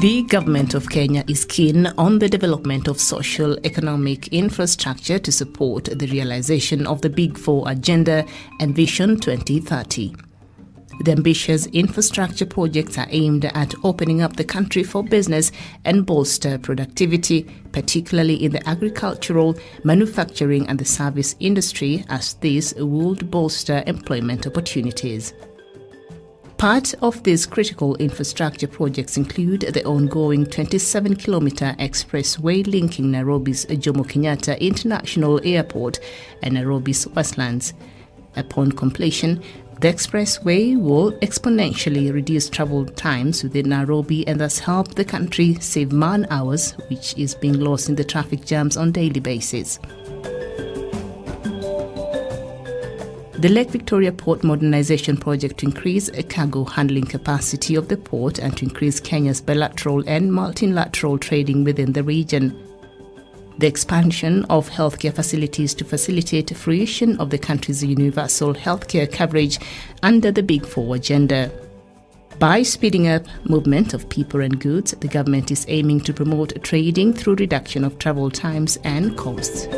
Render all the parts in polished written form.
The government of Kenya is keen on the development of social economic infrastructure to support the realization of the Big Four agenda and Vision 2030. The ambitious infrastructure projects are aimed at opening up the country for business and bolster productivity, particularly in the agricultural, manufacturing and the service industry, as this would bolster employment opportunities. Part of these critical infrastructure projects include the ongoing 27-kilometer expressway linking Nairobi's Jomo Kenyatta International Airport and Nairobi's Westlands. Upon completion, the expressway will exponentially reduce travel times within Nairobi and thus help the country save man-hours, which is being lost in the traffic jams on a daily basis. The Lake Victoria Port Modernization Project to increase cargo handling capacity of the port and to increase Kenya's bilateral and multilateral trading within the region. The expansion of healthcare facilities to facilitate fruition of the country's universal healthcare coverage under the Big Four agenda. By speeding up movement of people and goods, the government is aiming to promote trading through reduction of travel times and costs.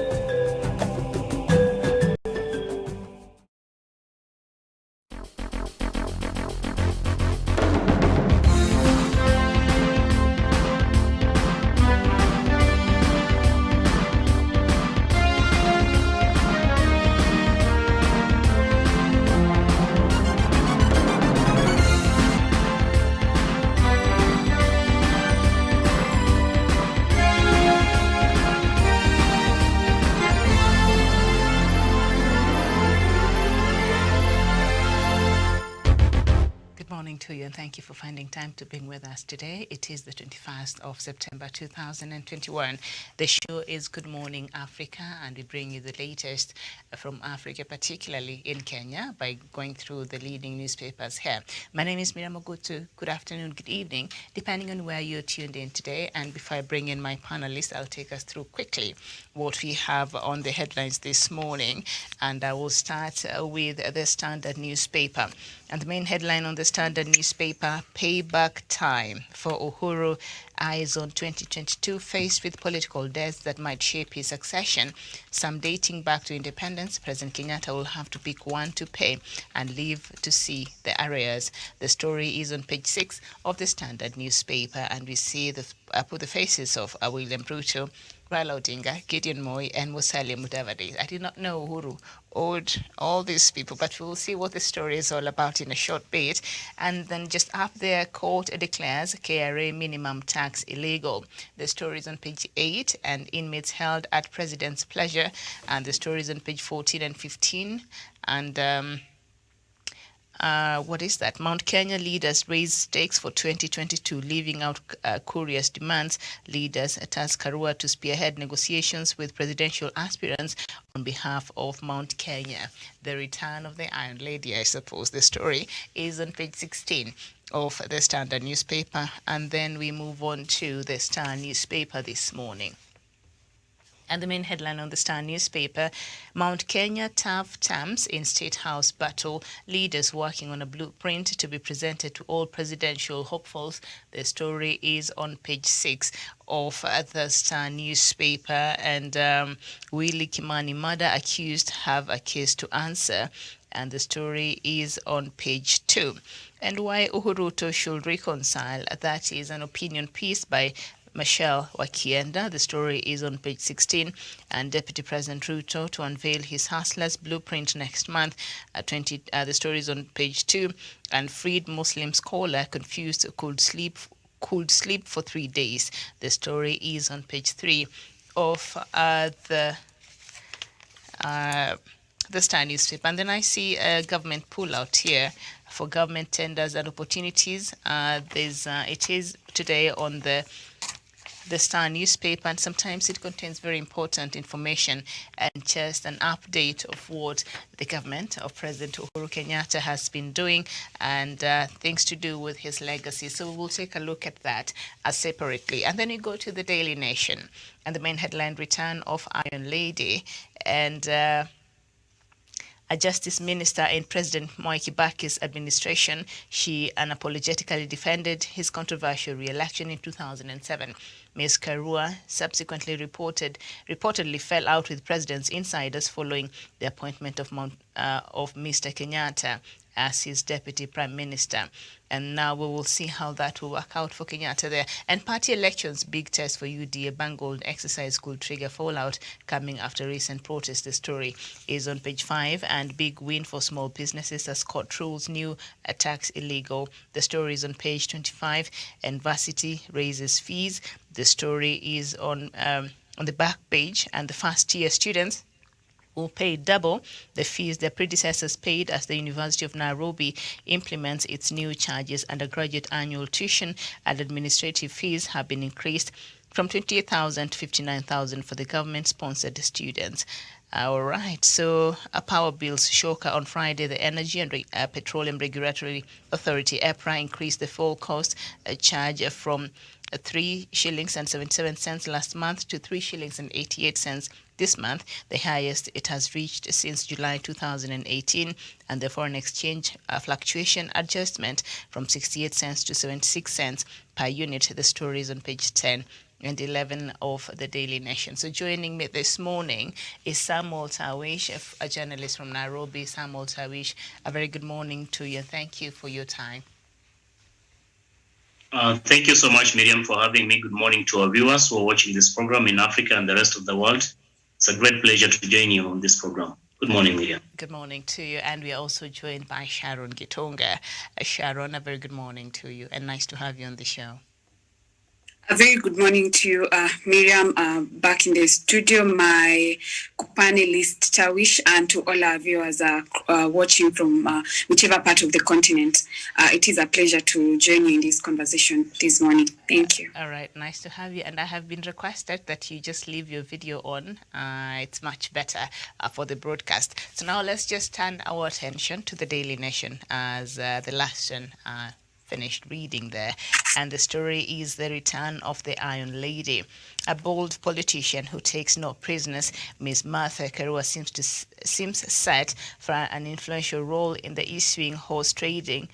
To you and thank you for finding time to be with us today. It is the 21st of September 2021. The show is Good Morning Africa, and we bring you the latest from Africa, particularly in Kenya, by going through the leading newspapers here. My name is Miriam Ogutu. Good afternoon, good evening, depending on where you're tuned in today. And before I bring in my panelists, I'll take us through quickly what we have on the headlines this morning. And I will start with the Standard newspaper. And the main headline on the Standard newspaper, payback time for Uhuru, eyes on 2022, faced with political deaths that might shape his succession. Some dating back to independence, President Kenyatta will have to pick one to pay and live to see the arrears. The story is on page 6 of the Standard newspaper, and we see put the faces of William Ruto, Raila Odinga, Gideon Moi, and Musalia Mudavadi. I did not know Uhuru owed all these people, but we'll see what the story is all about in a short bit. And then just up there, court declares KRA minimum tax illegal. The story is on page 8, and inmates held at president's pleasure. And the story is on page 14 and 15. And what is that? Mount Kenya leaders raise stakes for 2022, leaving out Kuria's demands. Leaders task Karua to spearhead negotiations with presidential aspirants on behalf of Mount Kenya. The return of the Iron Lady, I suppose. The story is on page 16 of the Standard newspaper. And then we move on to the Star newspaper this morning. And the main headline on the Star newspaper, Mount Kenya tough terms in State House battle, leaders working on a blueprint to be presented to all presidential hopefuls. The story is on page 6 of the Star newspaper. And Willie Kimani murder accused have a case to answer. And the story is on page 2. And why Uhuru Ruto should reconcile, that is an opinion piece by Michelle Wakienda. The story is on page 16. And Deputy President Ruto to unveil his hustlers blueprint next month. The story is on page 2. And freed Muslim scholar confused could sleep for 3 days. The story is on page 3 of the Star newspaper. And then I see a government pullout here for government tenders and opportunities. It is today on the Star newspaper, and sometimes it contains very important information and just an update of what the government of President Uhuru Kenyatta has been doing and things to do with his legacy. So we'll take a look at that separately. And then you go to the Daily Nation, and the main headline, return of Iron Lady. And a justice minister in President Mwai Kibaki's administration. She unapologetically defended his controversial re-election in 2007. Ms. Karua subsequently reportedly fell out with president's insiders following the appointment of Mr. Kenyatta as his deputy prime minister. And now we will see how that will work out for Kenyatta there. And party elections, big test for UDA. Bangold exercise could trigger fallout coming after recent protests. The story is on page 5. And big win for small businesses as court rules new tax illegal. The story is on page 25. And varsity raises fees. The story is on the back page. And the first-year students will pay double the fees their predecessors paid as the University of Nairobi implements its new charges. Undergraduate annual tuition and administrative fees have been increased from 28,000 to 59,000 for the government-sponsored students. All right, so power bills shocker on Friday. The Energy and Petroleum Regulatory Authority, EPRA, increased the full cost charge from 3 shillings and 77 cents last month to 3 shillings and 88 cents this month, the highest it has reached since July 2018, and the foreign exchange fluctuation adjustment from 68 cents to 76 cents per unit. The story is on page 10 and 11 of the Daily Nation. So joining me this morning is Samuel Tawish, a journalist from Nairobi. Samuel Tawish, a very good morning to you. Thank you for your time. Thank you so much, Miriam, for having me. Good morning to our viewers who are watching this program in Africa and the rest of the world. It's a great pleasure to join you on this program. Good morning, Miriam. Good morning to you. And we are also joined by Sharon Gitonga. Sharon, a very good morning to you and nice to have you on the show. A very good morning to you, Miriam, back in the studio, my panelist Tawish, and to all our viewers watching from whichever part of the continent. It is a pleasure to join you in this conversation this morning. Thank you. All right, nice to have you. And I have been requested that you just leave your video on. It's much better for the broadcast. So now let's just turn our attention to the Daily Nation as the last one finished reading there, and the story is the return of the Iron Lady. A bold politician who takes no prisoners, Ms. Martha Karua seems set for an influential role in the issuing horse trading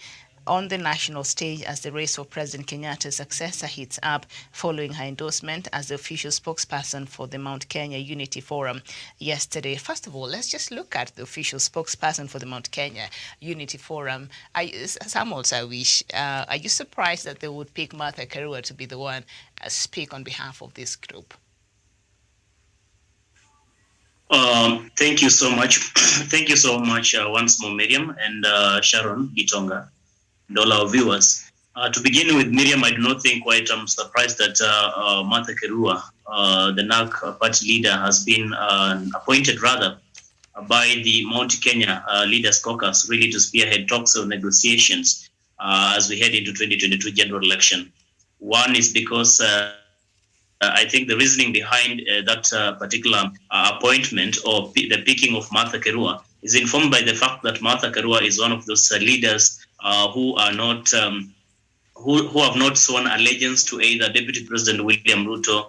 on the national stage as the race for President Kenyatta's successor heats up following her endorsement as the official spokesperson for the Mount Kenya Unity Forum yesterday. First of all, let's just look at the official spokesperson for the Mount Kenya Unity Forum. Samuel Tawish, are you surprised that they would pick Martha Karua to be the one speak on behalf of this group? Thank you so much. Thank you so much once more, Miriam and Sharon Gitonga. And all our viewers. To begin with, Miriam, I do not think I'm surprised that Martha Karua, the NARC party leader, has been appointed rather by the Mount Kenya Leaders Caucus really to spearhead talks or negotiations as we head into 2022 general election. One is because I think the reasoning behind that particular appointment or the picking of Martha Karua is informed by the fact that Martha Karua is one of those leaders who are not, who have not sworn allegiance to either Deputy President William Ruto,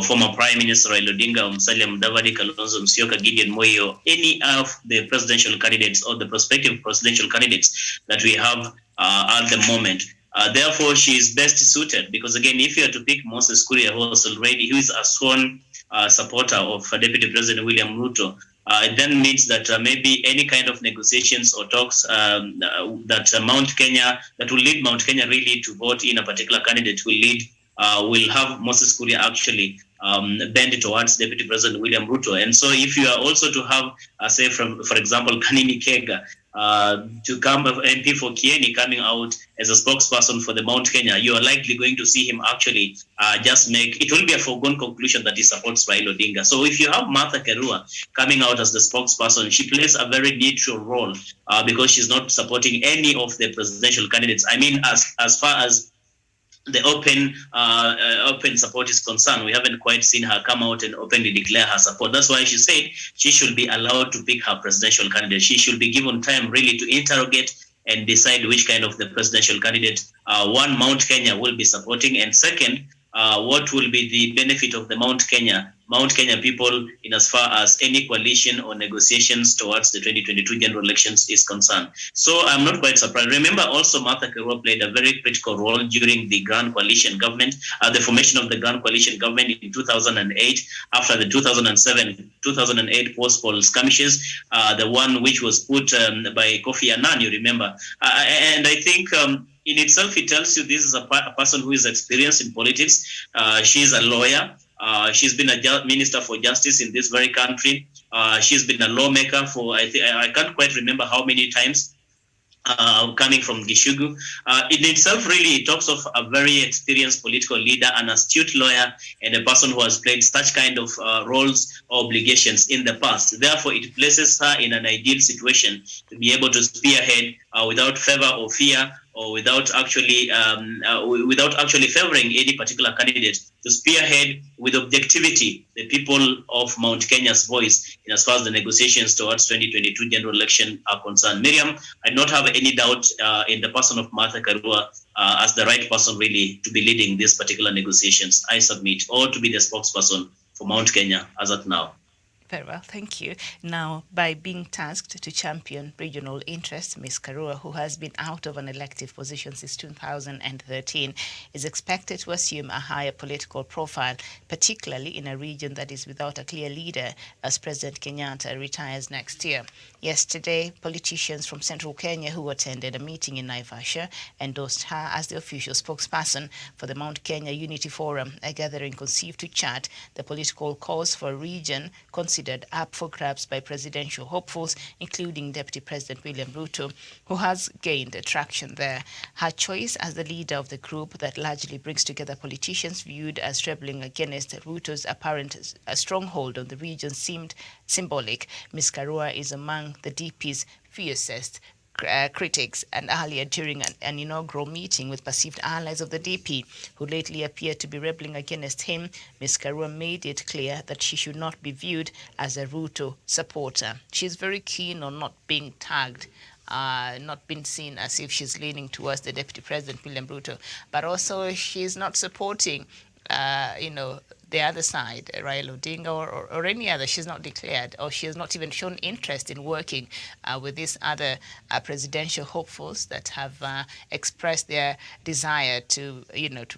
former Prime Minister Raila Odinga, Musalia Mudavadi, Kalonzo Musyoka, Gideon Moi, or any of the presidential candidates or the prospective presidential candidates that we have at the moment. Therefore, she is best suited because, again, if you are to pick Moses Kuria, who is a sworn supporter of Deputy President William Ruto, it then means that maybe any kind of negotiations or talks that Mount Kenya, that will lead Mount Kenya really to vote in a particular candidate will have Moses Kuria actually bend towards Deputy President William Ruto. And so if you are also to have, say, for example, Kanini Kega, to come MP for Kieni coming out as a spokesperson for the Mount Kenya, you are likely going to see him actually it will be a foregone conclusion that he supports Raila Odinga. So if you have Martha Karua coming out as the spokesperson, she plays a very neutral role because she's not supporting any of the presidential candidates. I mean, as far as the open support is concerned, we haven't quite seen her come out and openly declare her support. That's why she said she should be allowed to pick her presidential candidate. She should be given time really to interrogate and decide which kind of the presidential candidate, one, Mount Kenya will be supporting, and second, what will be the benefit of the Mount Kenya people in as far as any coalition or negotiations towards the 2022 general elections is concerned. So I'm not quite surprised. Remember also Martha Karua played a very critical role during the Grand Coalition government, the formation of the Grand Coalition government in 2008, after the 2008 post-poll skirmishes, the one which was put by Kofi Annan, you remember. And I think in itself, it tells you this is a person who is experienced in politics. She's a lawyer. She's been a minister for justice in this very country. She's been a lawmaker for, I can't quite remember how many times, coming from Gishugu. In itself, really, it talks of a very experienced political leader, an astute lawyer, and a person who has played such kind of roles or obligations in the past. Therefore, it places her in an ideal situation to be able to spearhead without favor or fear, or without actually favoring any particular candidate, to spearhead with objectivity the people of Mount Kenya's voice in as far as the negotiations towards 2022 general election are concerned. Miriam, I do not have any doubt in the person of Martha Karua as the right person really to be leading these particular negotiations, I submit, or to be the spokesperson for Mount Kenya as at now. Very well, thank you. Now, by being tasked to champion regional interests, Ms. Karua, who has been out of an elective position since 2013, is expected to assume a higher political profile, particularly in a region that is without a clear leader, as President Kenyatta retires next year. Yesterday, politicians from central Kenya who attended a meeting in Naivasha endorsed her as the official spokesperson for the Mount Kenya Unity Forum, a gathering conceived to chart the political cause for a region considered up for grabs by presidential hopefuls, including Deputy President William Ruto, who has gained traction there. Her choice as the leader of the group that largely brings together politicians viewed as rebelling against Ruto's apparent stronghold on the region seemed symbolic. Ms. Karua is among the DP's fiercest critics, and earlier during an inaugural meeting with perceived allies of the DP who lately appeared to be rebelling against him, Ms. Karua made it clear that she should not be viewed as a Ruto supporter. She's very keen on not being tagged, not been seen as if she's leaning towards the Deputy President William Ruto, but also she's not supporting the other side, Raila Odinga or any other. She's not declared, or she has not even shown interest in working with these other presidential hopefuls that have expressed their desire to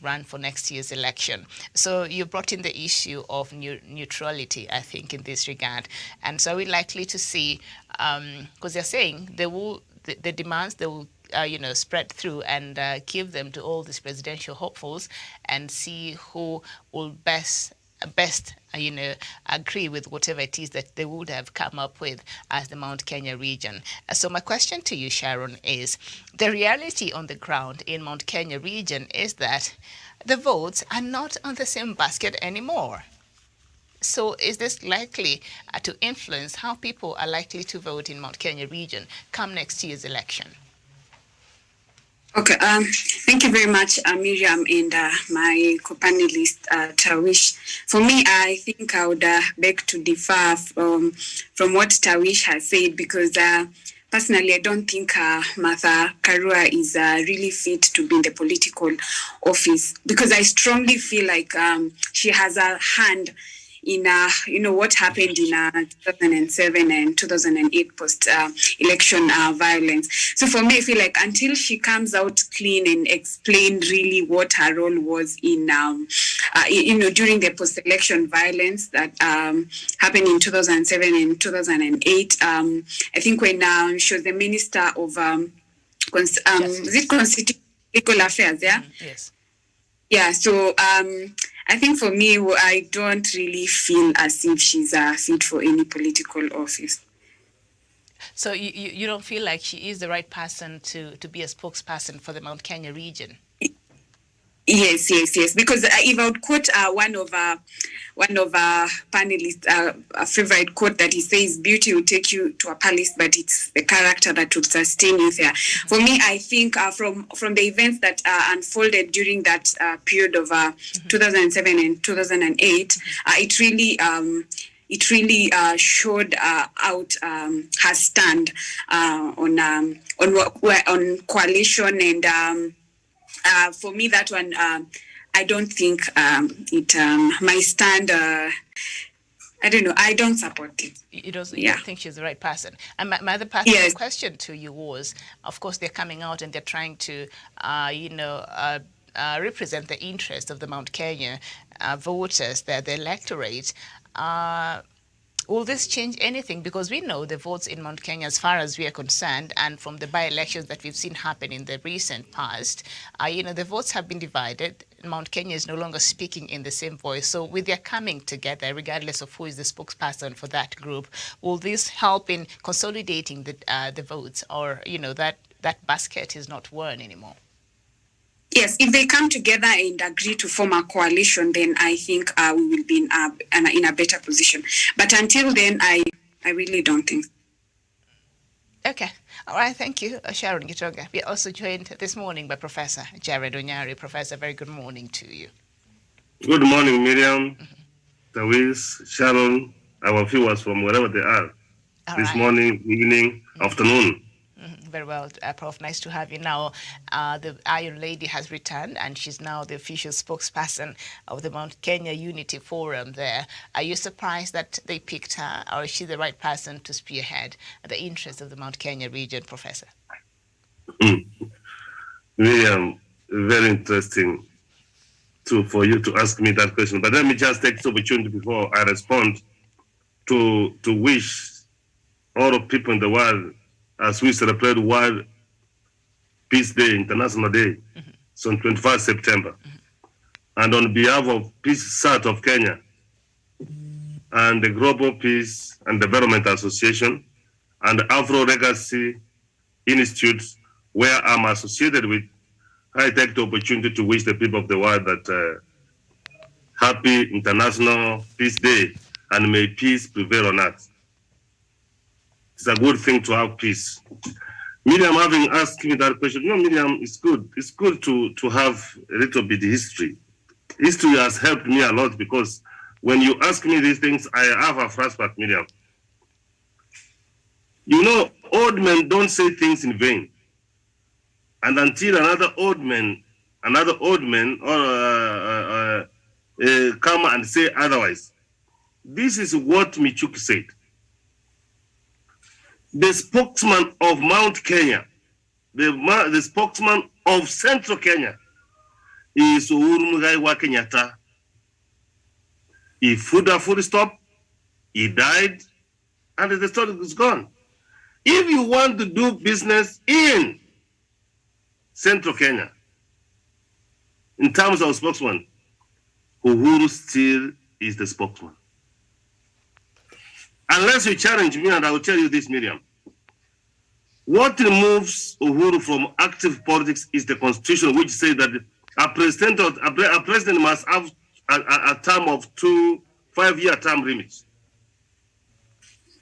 run for next year's election. So you brought in the issue of neutrality, I think, in this regard. And so we're likely to see, because they're saying the demands, they will spread through and give them to all these presidential hopefuls and see who will best agree with whatever it is that they would have come up with as the Mount Kenya region. So my question to you, Sharon, is the reality on the ground in Mount Kenya region is that the votes are not on the same basket anymore. So is this likely to influence how people are likely to vote in Mount Kenya region come next year's election? Okay, thank you very much, Miriam, and my co-panelist, Tawish. For me, I think I would beg to differ from what Tawish has said, because personally, I don't think Martha Karua is really fit to be in the political office, because I strongly feel like she has a hand in what happened in 2007 and 2008 post-election violence. So for me, I feel like until she comes out clean and explain really what her role was in, during the post-election violence that happened in 2007 and 2008, I think when she was the Minister of Constitutional Legal Affairs, yeah? Yes. Yeah, so I think for me, I don't really feel as if she's fit for any political office. So you don't feel like she is the right person to be a spokesperson for the Mount Kenya region? Yes. Because if I would quote one of our panelists, a favorite quote that he says, "Beauty will take you to a palace, but it's the character that will sustain you there." Mm-hmm. For me, I think from the events that unfolded during that period of 2007 and 2008, it really showed out her stand on coalition, and for me that one I don't think my stand. I don't know. I don't support it. You don't Yeah. think she's the right person. And my other part Yes. of the question to you was, of course, they're coming out and they're trying to, represent the interest of the Mount Kenya voters, the electorate. Will this change anything? Because we know the votes in Mount Kenya, as far as we are concerned, and from the by-elections that we've seen happen in the recent past, the votes have been divided. Mount Kenya is no longer speaking in the same voice. So with their coming together, regardless of who is the spokesperson for that group, will this help in consolidating the votes, or that basket is not worn anymore? Yes, if they come together and agree to form a coalition, then I think we will be in a better position. But until then, I really don't think. Okay. All right. Thank you, Sharon Gitonga. We are also joined this morning by Professor Jared Onyari. Professor, very good morning to you. Good morning, Miriam, Tawish, Sharon, our viewers from wherever they are. All this right. morning, evening, afternoon. Very well, Prof. Nice to have you now. The Iron Lady has returned, and she's now the official spokesperson of the Mount Kenya Unity Forum there. Are you surprised that they picked her, or is she the right person to spearhead the interests of the Mount Kenya region, Professor? Miriam, very interesting for you to ask me that question. But let me just take this opportunity before I respond to wish all the people in the world, as we celebrate World Peace Day, International Day, so on 21st September. And on behalf of Peace South of Kenya and the Global Peace and Development Association and the Afro Legacy Institute, where I'm associated with, I take the opportunity to wish the people of the world that happy International Peace Day, and may peace prevail on earth. It's a good thing to have peace. Miriam, having asked me that question, Miriam, it's good. It's good to have a little bit of history. History has helped me a lot, because when you ask me these things, I have a flashback, Miriam. Old men don't say things in vain. And until another old man come and say otherwise. This is what Michuki said. The spokesman of Mount Kenya, the spokesman of Central Kenya, is Uhuru Muigai wa Kenyatta. He put a full stop, he died, and the story is gone. If you want to do business in Central Kenya, in terms of spokesman, Uhuru still is the spokesman. Unless you challenge me, and I will tell you this, Miriam. What removes Uhuru from active politics is the constitution, which says that a president must have a term of 2 5-year term limits.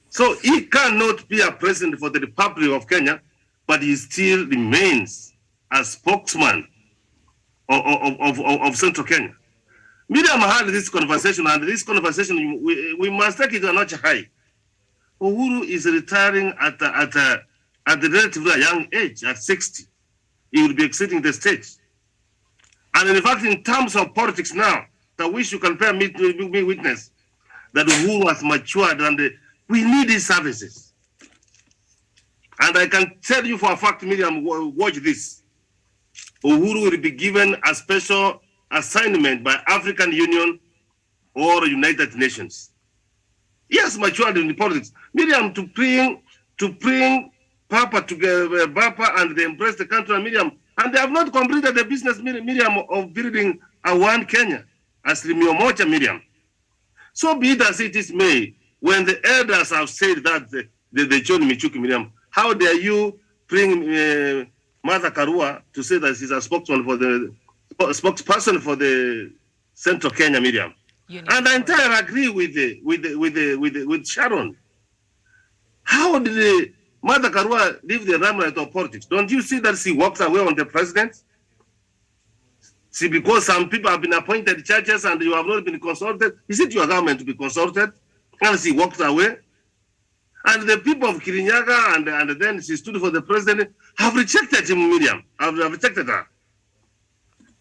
So he cannot be a president for the Republic of Kenya, but he still remains a spokesman of Central Kenya. Miriam had this conversation, and this conversation, we must take it a notch high. Uhuru is retiring at a relatively young age, at 60. He will be exiting the stage. And in fact, in terms of politics now, I wish you can bear me witness that Uhuru has matured, and we need his services. And I can tell you for a fact, Miriam, watch this. Uhuru will be given a special assignment by African Union or United Nations. He has matured in the politics. Miriam, to bring Papa together, Papa, and they embrace the country, Miriam, and they have not completed the business, Miriam, of building a one Kenya, as Miomocha, Miriam. So be it as it is may, when the elders have said that the John Michuki, Miriam, how dare you bring Martha Karua to say that she's a spokesperson for the Central Kenya, Miriam? And I entirely agree with Sharon. How did Martha Karua leave the limelight of politics? Don't you see that she walked away on the president? See, because some people have been appointed judges and you have not been consulted, is it your government to be consulted? And she walked away. And the people of Kirinyaga and then she stood for the president have rejected him, Miriam. Have rejected her.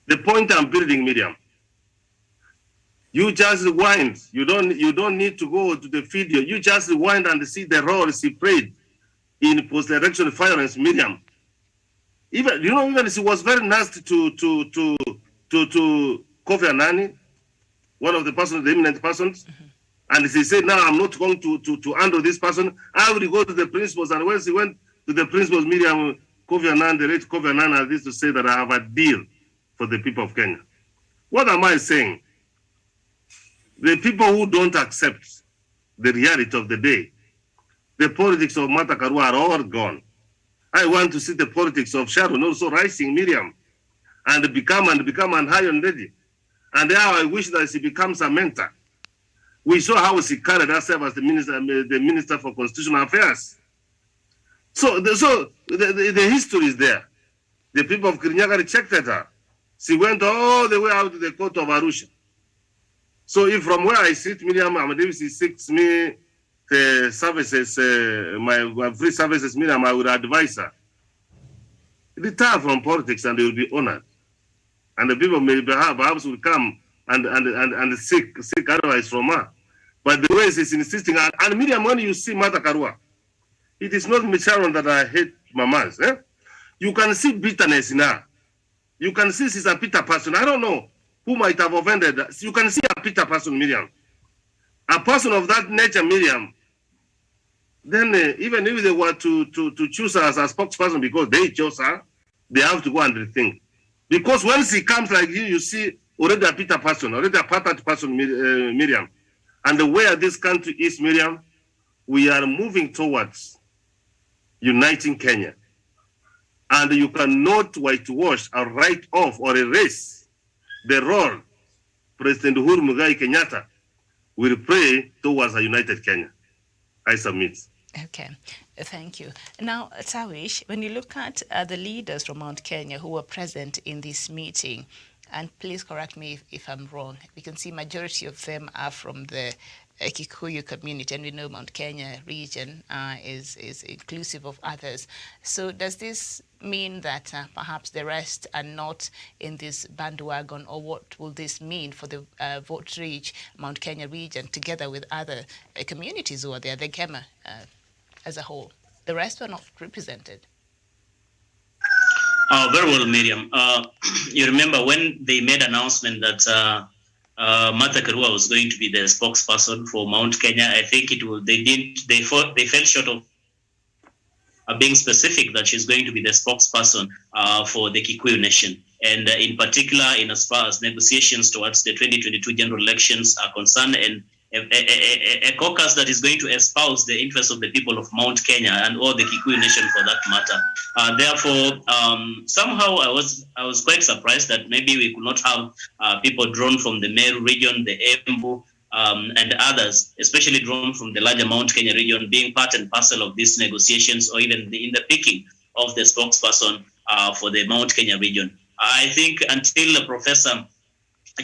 The point I'm building, Miriam, you just rewind. You don't need to go to the video. You just rewind and see the roles he played in post-election violence, Miriam. Even she was very nasty to Kofi Annan, one of the persons, the eminent persons. Mm-hmm. And he said, "Now I'm not going to handle this person. I will go to the principals." And when he went to the principals, Miriam, Kofi Annan, the late Kofi Annan, had this to say that I have a deal for the people of Kenya. What am I saying? The people who don't accept the reality of the day, the politics of Martha Karua are all gone. I want to see the politics of Sharon also rising, Miriam, and become and high and ready. And now I wish that she becomes a mentor. We saw how she carried herself as the minister for Constitutional Affairs. So the history is there. The people of Kirinyaga rejected her. She went all the way out to the court of Arusha. So if from where I sit, Miriam Ahmed-Davis seeks me the services, my free services, Miriam, I would advise her. Retire from politics and they will be honored. And the people may perhaps will come and seek advice from her. But the way she's insisting, and Miriam, when you see Martha Karua, it is not Sharon that I hate mamas. Eh? You can see bitterness in her. You can see she's a bitter person. I don't know who might have offended her. You can see a bitter person, Miriam. A person of that nature, Miriam, then even if they were to choose her as a spokesperson because they chose her, they have to go and rethink. Because when she comes like you see already a bitter person, already a battered person, Miriam. And where this country is, Miriam, we are moving towards uniting Kenya. And you cannot whitewash or write off or erase the role President Uhuru Muigai Kenyatta will play towards a united Kenya. I submit. Okay, thank you. Now, Tawish, when you look at the leaders from Mount Kenya who were present in this meeting, and please correct me if I'm wrong, we can see majority of them are from the Kikuyu community, and we know Mount Kenya region is inclusive of others. So does this mean that perhaps the rest are not in this bandwagon, or what will this mean for the vote reach Mount Kenya region together with other communities who are there, the Kema as a whole? The rest were not represented. Very well, Miriam. You remember when they made announcement that Martha Karua was going to be the spokesperson for Mount Kenya. I think they fell short of being specific that she's going to be the spokesperson for the Kikuyu nation. And in particular, in as far as negotiations towards the 2022 general elections are concerned, and a caucus that is going to espouse the interests of the people of Mount Kenya and all the Kikuyu nation for that matter. Therefore, somehow I was quite surprised that maybe we could not have people drawn from the Meru region, the Embu, and others, especially drawn from the larger Mount Kenya region, being part and parcel of these negotiations, or even in the picking of the spokesperson for the Mount Kenya region. I think until Professor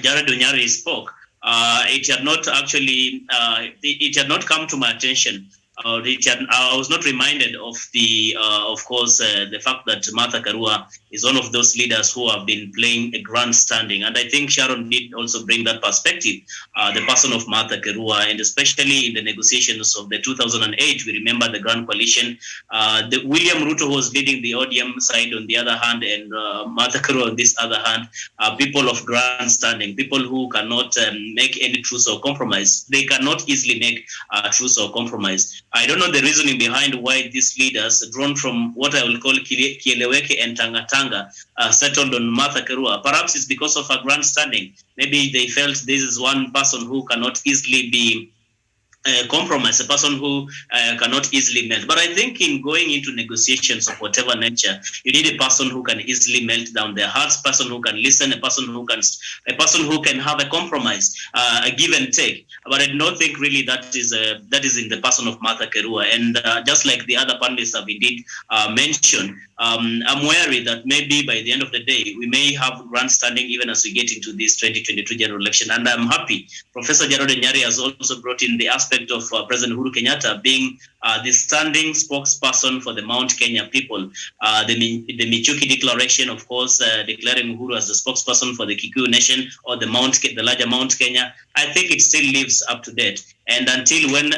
Jared Onyari spoke, it had not actually, it had not come to my attention. I was not reminded of of course, the fact that Martha Karua is one of those leaders who have been playing a grandstanding. And I think Sharon did also bring that perspective, the person of Martha Karua, and especially in the negotiations of the 2008, we remember the Grand Coalition. William Ruto was leading the ODM side on the other hand, and Martha Karua on this other hand, people of grandstanding, people who cannot make any truce or compromise. They cannot easily make truce or compromise. I don't know the reasoning behind why these leaders, drawn from what I will call Kieleweke and Tanga, settled on Martha Karua. Perhaps it's because of her grandstanding. Maybe they felt this is one person who cannot easily be compromise, a person who cannot easily melt. But I think in going into negotiations of whatever nature, you need a person who can easily melt down their hearts, a person who can listen, a person who can have a compromise, a give and take. But I do not think really that is in the person of Martha Karua. And just like the other panelists have indeed mentioned, I'm wary that maybe by the end of the day, we may have grandstanding even as we get into this 2022 general election. And I'm happy Professor Jared Onyari has also brought in the aspect aspect of President Uhuru Kenyatta being the standing spokesperson for the Mount Kenya people. The Michuki Declaration, of course, declaring Uhuru as the spokesperson for the Kikuyu Nation or the larger Mount Kenya, I think it still lives up to date. And until when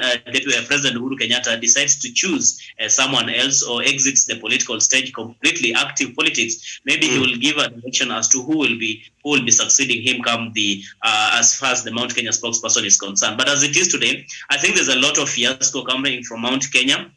President Uhuru Kenyatta decides to choose someone else or exits the political stage completely, active politics, maybe he will give a direction as to who will be succeeding him come the as far as the Mount Kenya spokesperson is concerned. But as it is today, I think there's a lot of fiasco coming from Mount Kenya.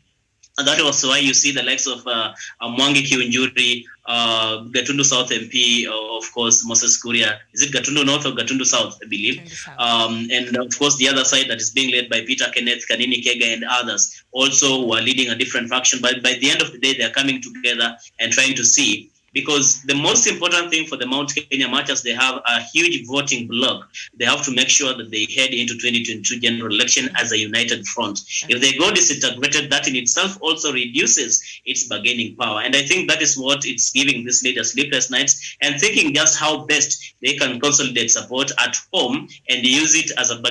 And that was why you see the likes of Mwangi Kiunjuri, Gatundu South MP, of course, Moses Kuria. Is it Gatundu North or Gatundu South, I believe? And of course, the other side that is being led by Peter Kenneth, Kanini Kega, and others also were leading a different faction. But by the end of the day, they're coming together and trying to see. Because the most important thing for the Mount Kenya marchers, they have a huge voting bloc. They have to make sure that they head into 2022 general election as a united front. If they go disintegrated, that in itself also reduces its bargaining power. And I think that is what it's giving these leaders sleepless nights and thinking just how best they can consolidate support at home and use it as a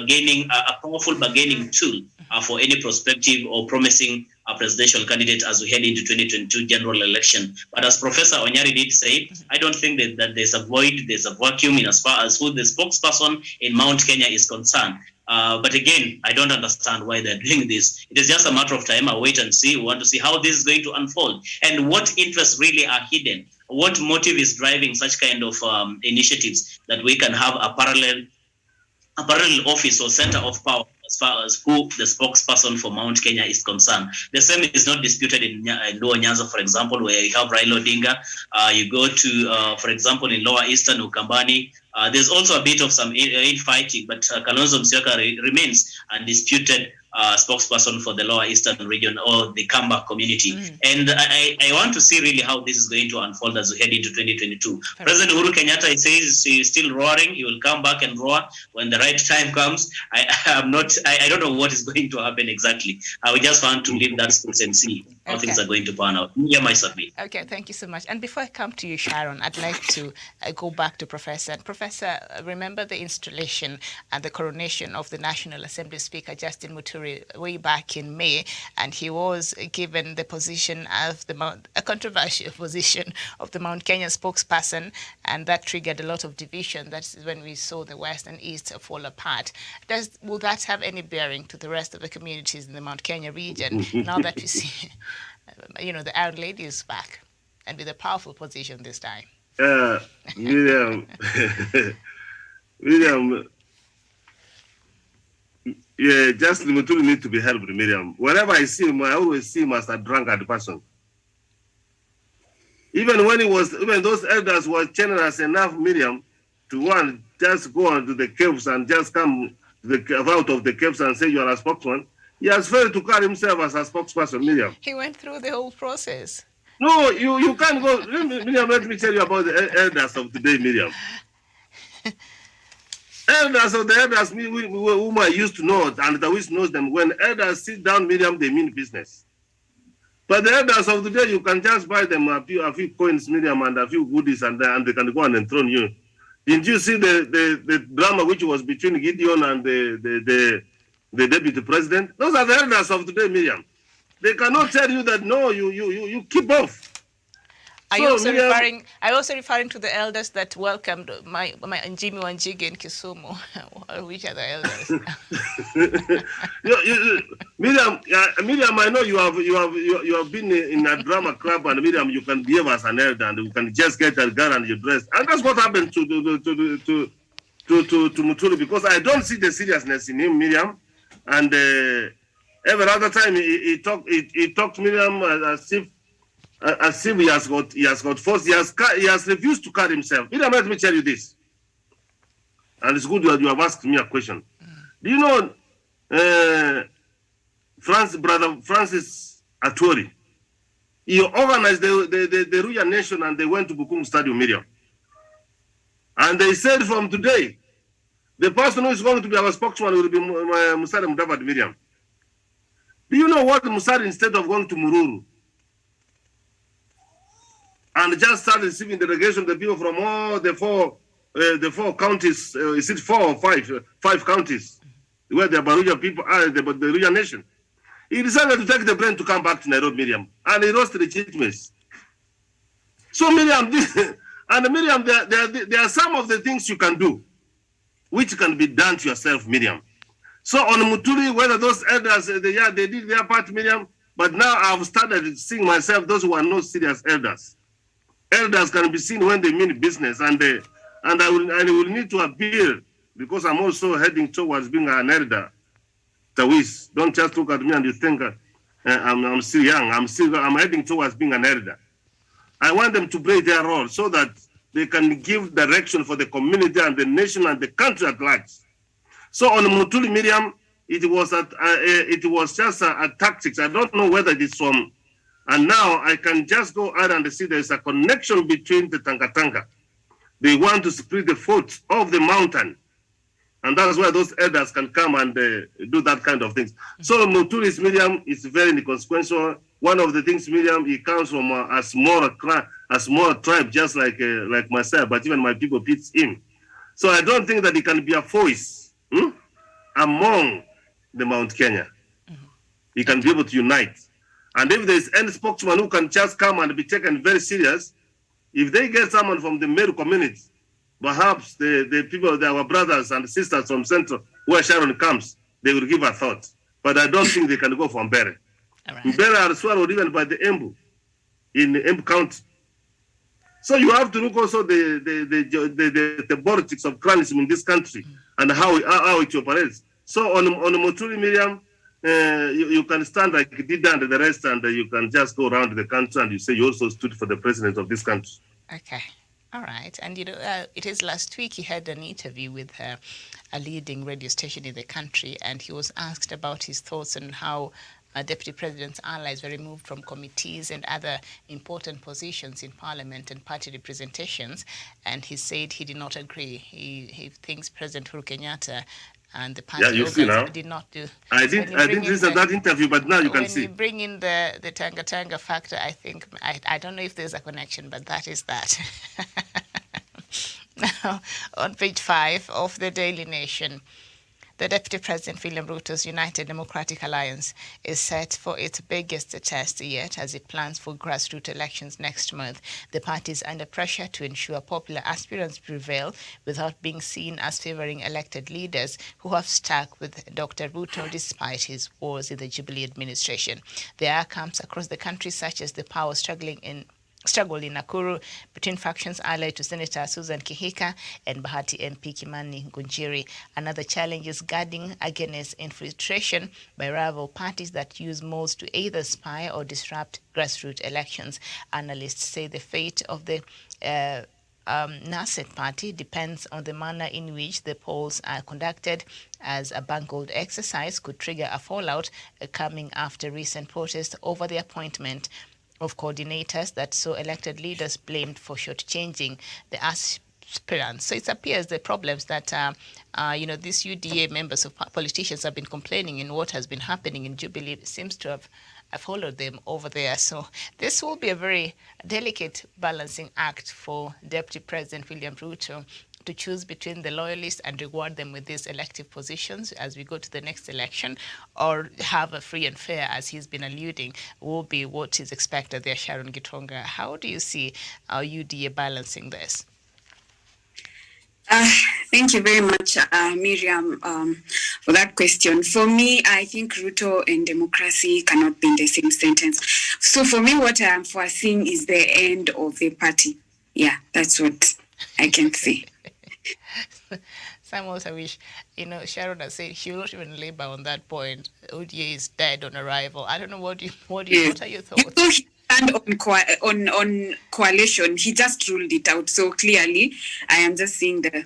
powerful bargaining tool for any prospective or promising presidential candidate as we head into 2022 general election. But as Professor Onyari did say, I don't think that there's a vacuum in as far as who the spokesperson in Mount Kenya is concerned. But again, I don't understand why they're doing this. It is just a matter of time. I'll wait and see. We want to see how this is going to unfold and what interests really are hidden. What motive is driving such kind of initiatives that we can have a parallel office or center of power as far as who the spokesperson for Mount Kenya is concerned. The same is not disputed in Lower Nyanza, for example, where you have Raila Odinga. You go to, for example, in Lower Eastern, Ukambani. There's also a bit of some infighting, but Kalonzo Musyoka remains undisputed spokesperson for the Lower Eastern region or the Kamba community. And I want to see really how this is going to unfold as we head into 2022. President Uhuru Kenyatta says he's still roaring. He will come back and roar when the right time comes. I don't know what is going to happen exactly. I just want to leave that space and see how things are going to pan out. Yeah, my submit. Okay, thank you so much. And before I come to you, Sharon, I'd like to go back to Professor. Professor, remember the installation and the coronation of the National Assembly Speaker, Justin Muturi, way back in May, and he was given the position of a controversial position of the Mount Kenya spokesperson, and that triggered a lot of division. That's when we saw the West and East fall apart. Will that have any bearing to the rest of the communities in the Mount Kenya region now that we see, the Iron Lady is back and with a powerful position this time? William, yeah, Justin Muturi need to be helped, Miriam. Whenever I see him, I always see him as a drunkard person. Even those elders were generous enough, Miriam, to just go on to the caves and just come out of the caves and say you are a spokesman. He has failed to carry himself as a spokesperson, Miriam. He went through the whole process. No, you can't go. Miriam, let me tell you about the elders of today, Miriam. Elders of the elders whom I used to know and the which knows them, when elders sit down, Miriam, they mean business. But the elders of today, you can just buy them a few coins, Miriam, and a few goodies, and they can go and enthrone you. Didn't you see the drama which was between Gideon and the deputy president? Those are the elders of today, Miriam. They cannot tell you that, no, you keep off. Are you also referring to the elders that welcomed my Njimi Wanjigi in Kisumu? Which are the elders? Miriam, I know you have been in a drama club, and Miriam, you can behave as an elder, and you can just get a gun and you dress, and that's what happened to Muturi, because I don't see the seriousness in him, Miriam, and every other time he talked Miriam as if he has got force. He has refused to carry himself. Miriam, let me tell you this, and it's good that you have asked me a question. Do you know Brother Francis Atwoli? He organized the Ruya Nation, and they went to Bukum Stadium, Miriam. And they said from today, the person who is going to be our spokesman will be Musari Mudavadi, Miriam. Do you know what Musari, instead of going to Mururu, and just start receiving delegation, the people from all the four counties, is it 4 or 5? 5 counties. where the Baruja people are, the Baruja nation. He decided to take the plane to come back to Nairobi, Miriam, and he lost legitimacy. So Miriam, there are some of the things you can do, which can be done to yourself, Miriam. So on Mutuli, whether those elders, they did their part, Miriam, but now I've started seeing myself, those who are not serious elders. Elders can be seen when they mean business, and I will need to appeal, because I'm also heading towards being an elder. Tawish, don't just look at me and you think I'm still young. I'm heading towards being an elder. I want them to play their role so that they can give direction for the community and the nation and the country at large. So on Mutuli, Miriam, it was just a tactics. I don't know whether it is from, and now I can just go out and see there's a connection between the Tanga. They want to split the foot of the mountain. And that's why those elders can come and do that kind of things. So Mutuli's Miriam is very inconsequential. One of the things, Miriam, he comes from a small tribe, just like myself, but even my people beats him. So I don't think that he can be a voice among the Mount Kenya. He can be able to unite. And if there's any spokesman who can just come and be taken very serious, if they get someone from the Meru community, perhaps the people, our brothers and sisters from Central, where Sharon comes, they will give a thought. But I don't think they can go from Mbere. Right. Mbere are swallowed even by the Embu, in Embu County. So you have to look also the politics of clanism in this country and how it operates. So on Mutuli, Miriam, you can stand like Dida and the rest, and you can just go around the country and you say you also stood for the president of this country. Okay. All right. And, it is last week he had an interview with a leading radio station in the country, and he was asked about his thoughts on how Deputy President's allies were removed from committees and other important positions in Parliament and party representations. And he said he did not agree. He thinks President Uhuru Kenyatta and the party did not do. I didn't listen to that interview, but now you can see. When you bring in the Tanga factor, I think, I don't know if there's a connection, but that is that. Now, on page 5 of the Daily Nation, the Deputy President William Ruto's United Democratic Alliance is set for its biggest test yet as it plans for grassroots elections next month. The party is under pressure to ensure popular aspirants prevail without being seen as favoring elected leaders who have stuck with Dr. Ruto despite his wars in the Jubilee administration. There are camps across the country, such as the power struggle in Nakuru between factions allied to Senator Susan Kihika and Bahati MP Kimani Ngunjiri. Another challenge is guarding against infiltration by rival parties that use malls to either spy or disrupt grassroots elections. Analysts say the fate of the Nasset party depends on the manner in which the polls are conducted, as a bungled exercise could trigger a fallout coming after recent protests over the appointment of coordinators that saw elected leaders blamed for shortchanging the aspirants. So it appears the problems that these UDA members of politicians have been complaining in what has been happening in Jubilee seems to have followed them over there. So this will be a very delicate balancing act for Deputy President William Ruto to choose between the loyalists and reward them with these elective positions as we go to the next election, or have a free and fair, as he's been alluding, will be what is expected there. Sharon Gitonga, how do you see our UDA balancing this? Thank you very much, Miriam, for that question. For me, I think Ruto and democracy cannot be in the same sentence. So for me, what I'm foreseeing is the end of the party. Yeah, that's what I can say. Samuel Tawish, Sharon has said she will not even labor on that point. ODA is dead on arrival. I don't know, what are your thoughts? And on coalition, he just ruled it out. So clearly, I am just seeing the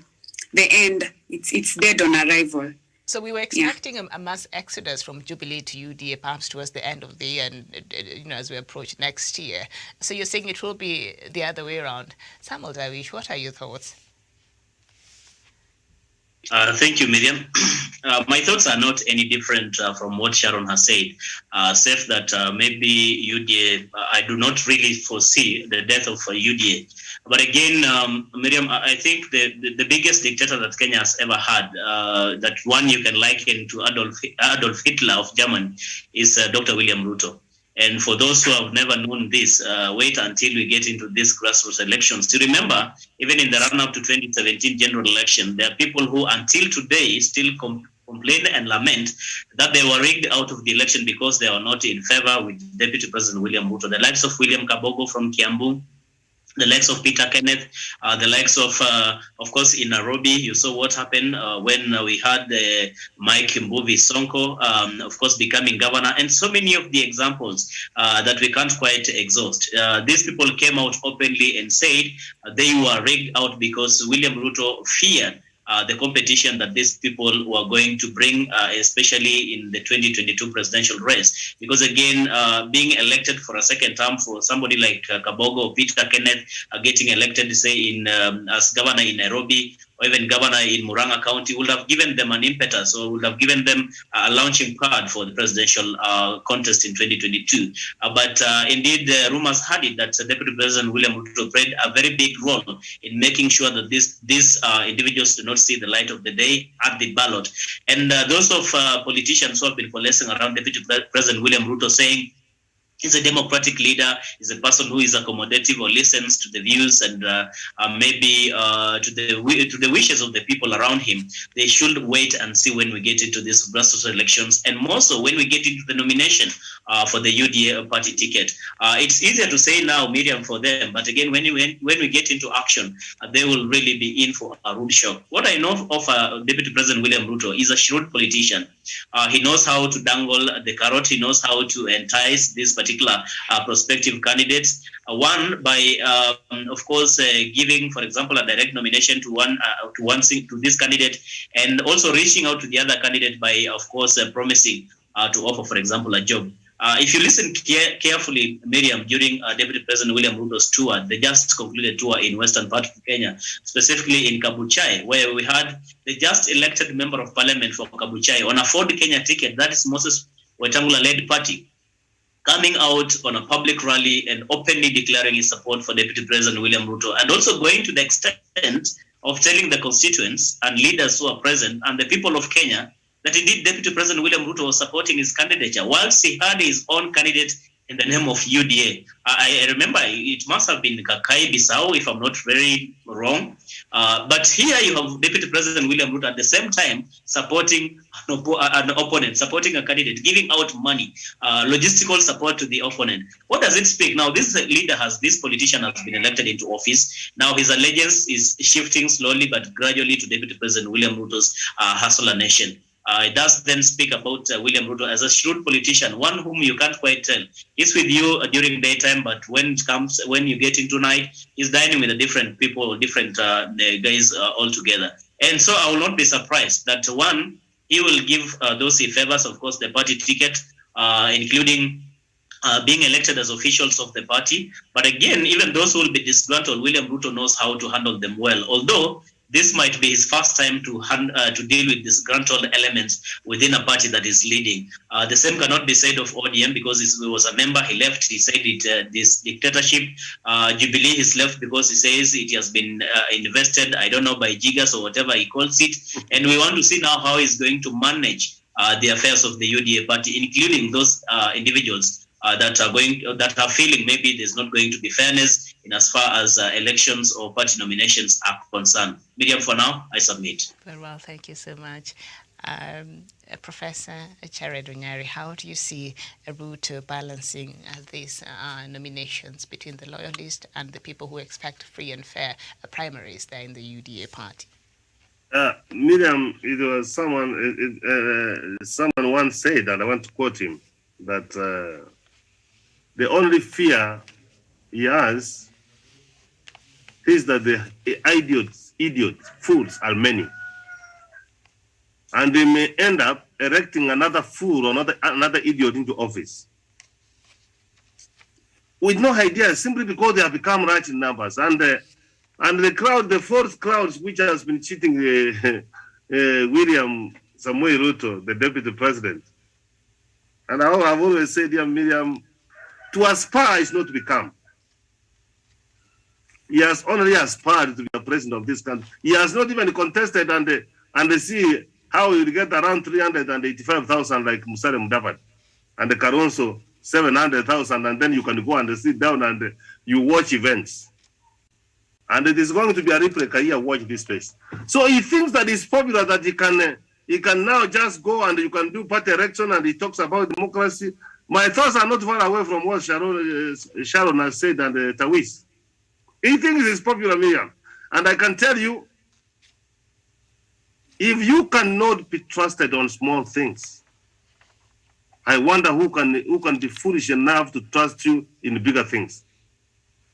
end. It's dead on arrival. So we were expecting a mass exodus from Jubilee to UDA perhaps towards the end of the year, and as we approach next year. So you're saying it will be the other way around. Samuel Tawish, what are your thoughts? Thank you, Miriam. My thoughts are not any different from what Sharon has said, save that maybe UDA, I do not really foresee the death of UDA But again, Miriam, I think the biggest dictator that Kenya has ever had, that one you can liken to Adolf Hitler of Germany, is Dr. William Ruto. And for those who have never known this, wait until we get into these grassroots elections. To remember, even in the run-up to 2017 general election, there are people who until today still complain and lament that they were rigged out of the election because they were not in favor with Deputy President William Ruto. The likes of William Kabogo from Kiambu, the likes of Peter Kenneth, the likes of course, in Nairobi, you saw what happened when we had Mike Mbuvi Sonko, of course, becoming governor, and so many of the examples that we can't quite exhaust. These people came out openly and said they were rigged out because William Ruto feared the competition that these people were going to bring, especially in the 2022 presidential race. Because again, being elected for a second term for somebody like Kabogo or Peter Kenneth getting elected, say, in as governor in Nairobi, or even governor in Murang'a County, would have given them an impetus, or would have given them a launching pad for the presidential contest in 2022. But indeed, rumors had it that Deputy President William Ruto played a very big role in making sure that these individuals do not see the light of the day at the ballot. And those of politicians who have been coalescing around Deputy President William Ruto saying, he's a democratic leader, he's a person who is accommodative or listens to the views and maybe to the wishes of the people around him. They should wait and see when we get into these grassroots elections, and more so when we get into the nomination for the UDA party ticket. It's easier to say now, Miriam, for them, but again, when we get into action, they will really be in for a rude shock. What I know of Deputy President William Ruto is a shrewd politician. He knows how to dangle the carrot. He knows how to entice these particular prospective candidates. One by, of course, giving, for example, a direct nomination to this candidate, and also reaching out to the other candidate by, of course, promising to offer, for example, a job. If you listen carefully, Miriam, during Deputy President William Ruto's tour, the just concluded tour in western part of Kenya, specifically in Kabuchai, where we had the just elected member of parliament for Kabuchai on a Ford Kenya ticket, that is Moses Wetangula-led party, coming out on a public rally and openly declaring his support for Deputy President William Ruto, and also going to the extent of telling the constituents and leaders who are present and the people of Kenya that indeed Deputy President William Ruto was supporting his candidature, whilst he had his own candidate in the name of UDA. I remember it must have been Kakai Bissau, if I'm not very wrong. But here you have Deputy President William Ruto at the same time supporting an opponent, supporting a candidate, giving out money, logistical support to the opponent. What does it speak? Now, this politician has been elected into office. Now his allegiance is shifting slowly but gradually to Deputy President William Ruto's Hustler Nation. It does then speak about William Ruto as a shrewd politician, one whom you can't quite tell. He's with you during daytime, but when you get into night, he's dining with different people, different guys altogether. And so I will not be surprised that one, he will give those he favors, of course, the party ticket, including being elected as officials of the party. But again, even those who will be disgruntled, William Ruto knows how to handle them well. Although this might be his first time to deal with disgruntled elements within a party that is leading. The same cannot be said of ODM because he was a member. He left. He said this dictatorship. Jubilee is left because he says it has been invested, I don't know, by Jigas or whatever he calls it. And we want to see now how he's going to manage the affairs of the UDA party, including those individuals that are feeling maybe there's not going to be fairness in as far as elections or party nominations are concerned. Miriam, for now, I submit. Very well, thank you so much. Professor Jared Onyari, how do you see Ruto balancing these nominations between the loyalists and the people who expect free and fair primaries there in the UDA party? Miriam, it was someone once said, and I want to quote him, that the only fear he has is that the idiots, fools are many. And they may end up electing another fool or another idiot into office with no idea, simply because they have become rich in numbers. And the crowd, the fourth crowd, which has been cheating William Samuel Ruto, the deputy president. And I've always said, dear Miriam, to aspire is not to become. He has already aspired to be the president of this country. He has not even contested and see how he will get around 385,000 like Musalia Mudavadi and the Kalonzo 700,000, and then you can go and sit down and you watch events. And it is going to be a replica here. Watch this space. So he thinks that it's popular that he can now just go and you can do party election, and he talks about democracy. My thoughts are not far away from what Sharon has said and Tawish. He thinks it's popular, Miriam. And I can tell you, if you cannot be trusted on small things, I wonder who can be foolish enough to trust you in bigger things.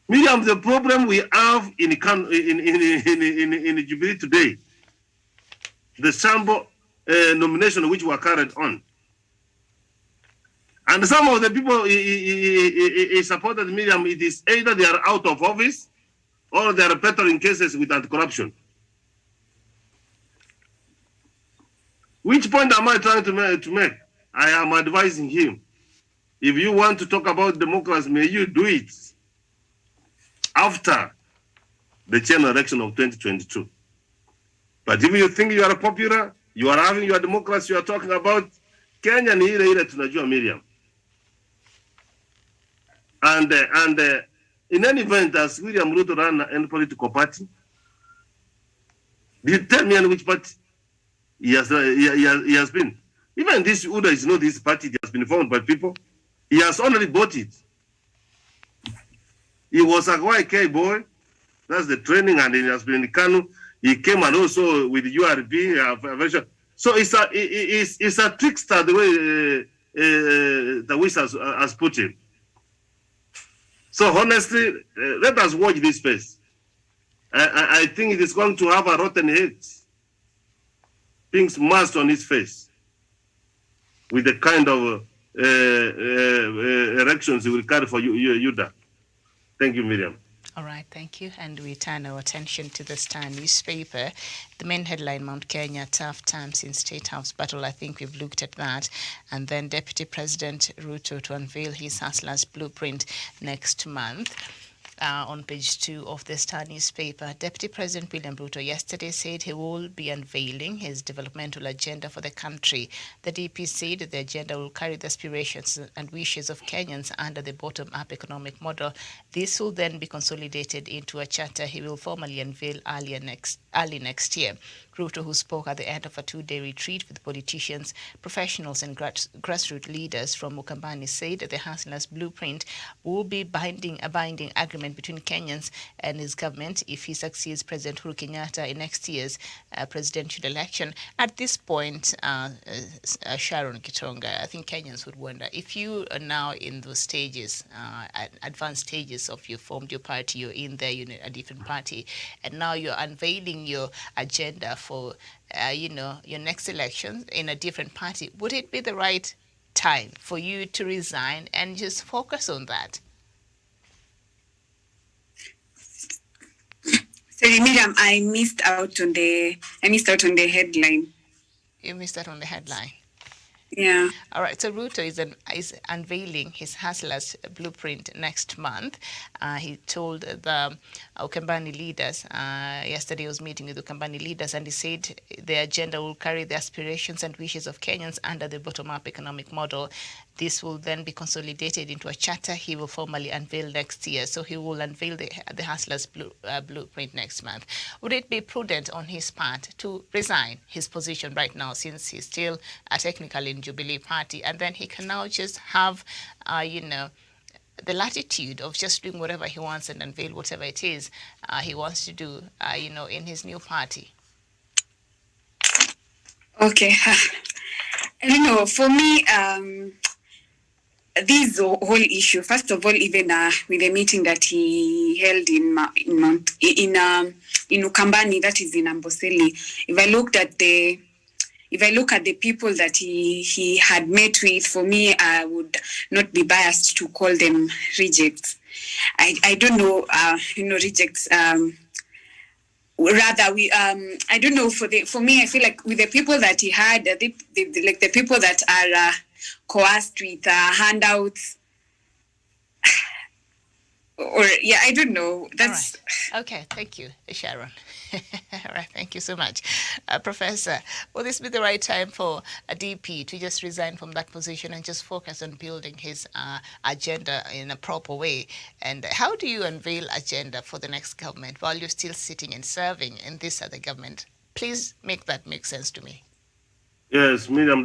Miriam, the problem we have in Jubilee today, the Sambo nomination which were carried on, and some of the people he supported Miriam, it is either they are out of office or they are peddling cases with anti-corruption. Which point am I trying to make? I am advising him. If you want to talk about democracy, may you do it after the general election of 2022. But if you think you are popular, you are having your democracy, you are talking about Kenya ni ile tunajua Miriam. And in any event, as William Ruto ran any political party, you tell me in which party he has been. Even this UDA is not this party, it has been formed by people. He has already bought it. He was a YK boy, that's the training, and he has been in Kanu. He came and also with URP. So it's a trickster the way the Wish has put it. So honestly, let us watch this space. I think it is going to have a rotten head, things masked on his face, with the kind of erections he will carry for Yuda. Thank you, Miriam. All right, thank you. And we turn our attention to the Star newspaper. The main headline, Mount Kenya, tough times in State House battle. I think we've looked at that. And then Deputy President Ruto to unveil his hustlers blueprint next month. On page 2 of the Star newspaper, Deputy President William Ruto yesterday said he will be unveiling his developmental agenda for the country. The DP said the agenda will carry the aspirations and wishes of Kenyans under the bottom-up economic model. This will then be consolidated into a charter he will formally unveil early next year. Ruto, who spoke at the end of a 2-day retreat with politicians, professionals and grassroots leaders from Ukambani, said that the Hustlers Blueprint will be a binding agreement between Kenyans and his government if he succeeds President Uhuru Kenyatta in next year's presidential election. At this point, Sharon Gitonga, I think Kenyans would wonder, if you are now in those stages, advanced stages of you formed your party, you're in there, you're in a different party, and now you're unveiling your agenda for your next election in a different party, would it be the right time for you to resign and just focus on that? Sorry, Miriam, I missed out on the headline. You missed out on the headline. Yeah. All right. So Ruto is unveiling his Hustlers Blueprint next month. He told the Ukambani leaders, yesterday he was meeting with Ukambani leaders, and he said the agenda will carry the aspirations and wishes of Kenyans under the bottom-up economic model. This will then be consolidated into a charter he will formally unveil next year. So he will unveil the Hustlers Blueprint next month. Would it be prudent on his part to resign his position right now, since he's still technically in Jubilee Party, and then he can now just have, the latitude of just doing whatever he wants and unveil whatever it is he wants to do, in his new party? Okay. I don't know. For me, this whole issue, first of all, even with the meeting that he held in Ukambani, that is in Amboseli, if I look at the people that he had met with, for me, I would not be biased to call them rejects. I don't know, rejects. Rather, I don't know. For me, I feel like with the people that he had, the people that are coerced with handouts, or yeah, I don't know. That's all right. Okay, thank you, Sharon. All right, thank you so much. Professor, will this be the right time for a DP to just resign from that position and just focus on building his agenda in a proper way? And how do you unveil agenda for the next government while you're still sitting and serving in this other government? Please make that make sense to me. Yes, Miriam,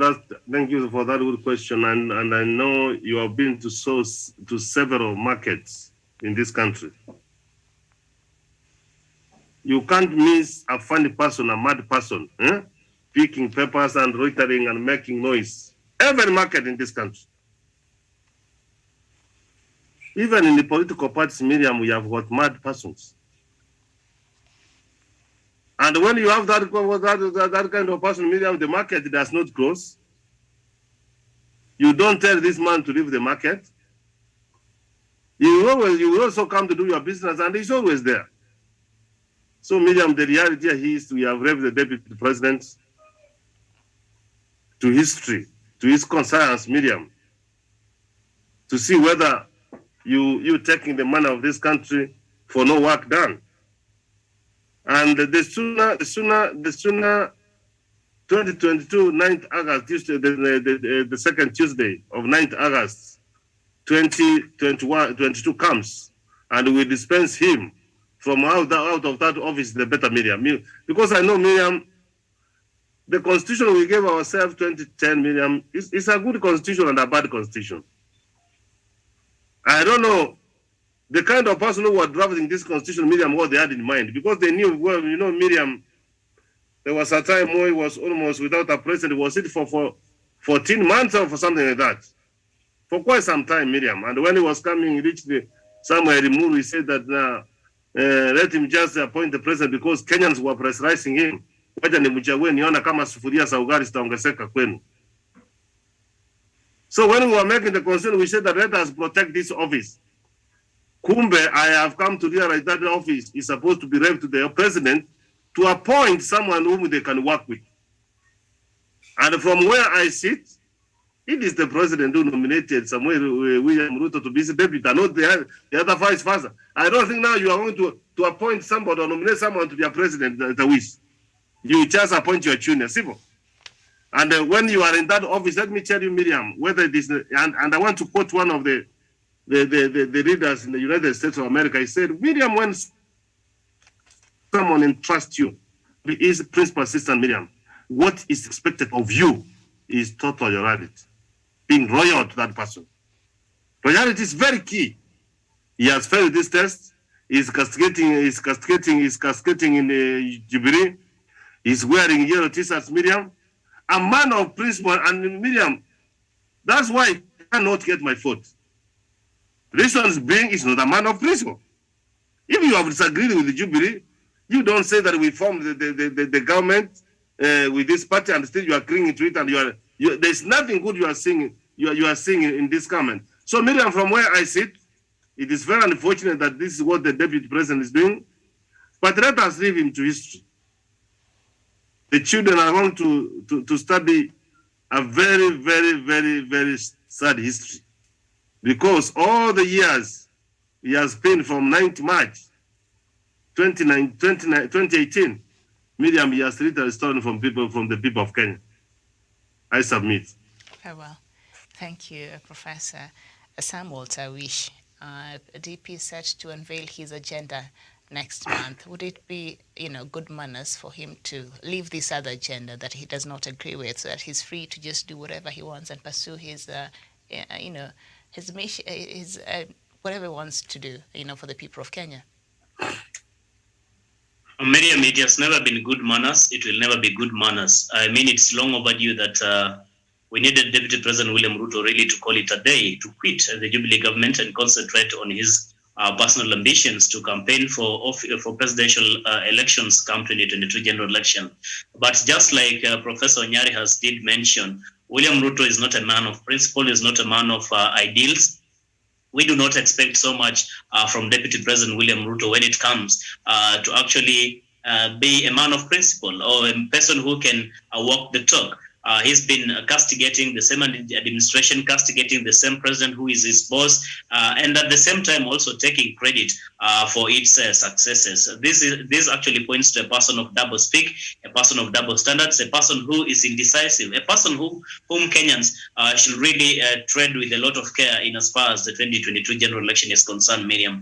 thank you for that good question. And I know you have been to several markets in this country. You can't miss a funny person, a mad person, picking peppers and loitering and making noise. Every market in this country. Even in the political parties, Miriam, we have got mad persons. And when you have that kind of person, Miriam, the market does not close. You don't tell this man to leave the market. You will also come to do your business, and he's always there. So, Miriam, the reality here is we have left the deputy president to history, to his concerns, Miriam, to see whether you taking the money of this country for no work done. And the sooner 2022, 9th August, Tuesday, the second Tuesday of 9th August, 2022 comes, and we dispense him from out of that office, the better, Miriam. Because I know, Miriam, the constitution we gave ourselves 2010, Miriam, is a good constitution and a bad constitution. I don't know the kind of person who were drafting this constitution, Miriam, what they had in mind, because they knew, well, you know, Miriam, there was a time where he was almost without a president. Was it for 14 months or for something like that? For quite some time, Miriam. And when he was coming, he reached somewhere in Muru, he said that now, let him just appoint the president because Kenyans were pressurizing him. So when we were making the constitution, we said that let us protect this office. Kumbe, I have come to realize that the office is supposed to be left to the president to appoint someone whom they can work with. And from where I sit, it is the president who nominated Samuel William Ruto to be the deputy, not the other vice versa. I don't think now you are going to appoint somebody or nominate someone to be a president, the wish. You just appoint your junior, simple. And when you are in that office, let me tell you, Miriam, whether it is, and I want to quote one of the leaders in the United States of America. He said, Miriam, when someone entrusts you, he is principal assistant, Miriam, what is expected of you is total loyalty, being loyal to that person. Loyalty is very key. He has failed this test. He's castigating in Jubilee. He's wearing yellow t-shirts, Miriam. A man of principle, and Miriam, that's why I cannot get my vote. Reasons being, is not a man of principle. If you have disagreed with the Jubilee, you don't say that we formed the government with this party and still you are clinging to it, and there's nothing good you are seeing in this government. So, Miriam, from where I sit, it is very unfortunate that this is what the deputy president is doing, but let us leave him to history. The children are going to study a very, very, very, very sad history, because all the years he has been from 9th March 2018, Miriam, he has written a story from the people of Kenya. I submit. Very well. Thank you, Professor Samuel Tawish. DP is set to unveil his agenda next month. Would it be, good manners for him to leave this other agenda that he does not agree with, so that he's free to just do whatever he wants and pursue his, his mission, whatever he wants to do, for the people of Kenya? Miriam, it has never been good manners. It will never be good manners. I mean, it's long overdue that we needed Deputy President William Ruto really to call it a day to quit the Jubilee government and concentrate on his personal ambitions to campaign for presidential elections come 2022 general election. But just like Professor Nyari did mention, William Ruto is not a man of principle, is not a man of ideals. We do not expect so much from Deputy President William Ruto when it comes to actually be a man of principle or a person who can walk the talk. He's been castigating the same administration, castigating the same president who is his boss, and at the same time also taking credit for its successes. This actually points to a person of double speak, a person of double standards, a person who is indecisive, a person whom Kenyans should really tread with a lot of care in as far as the 2022 general election is concerned, Miriam.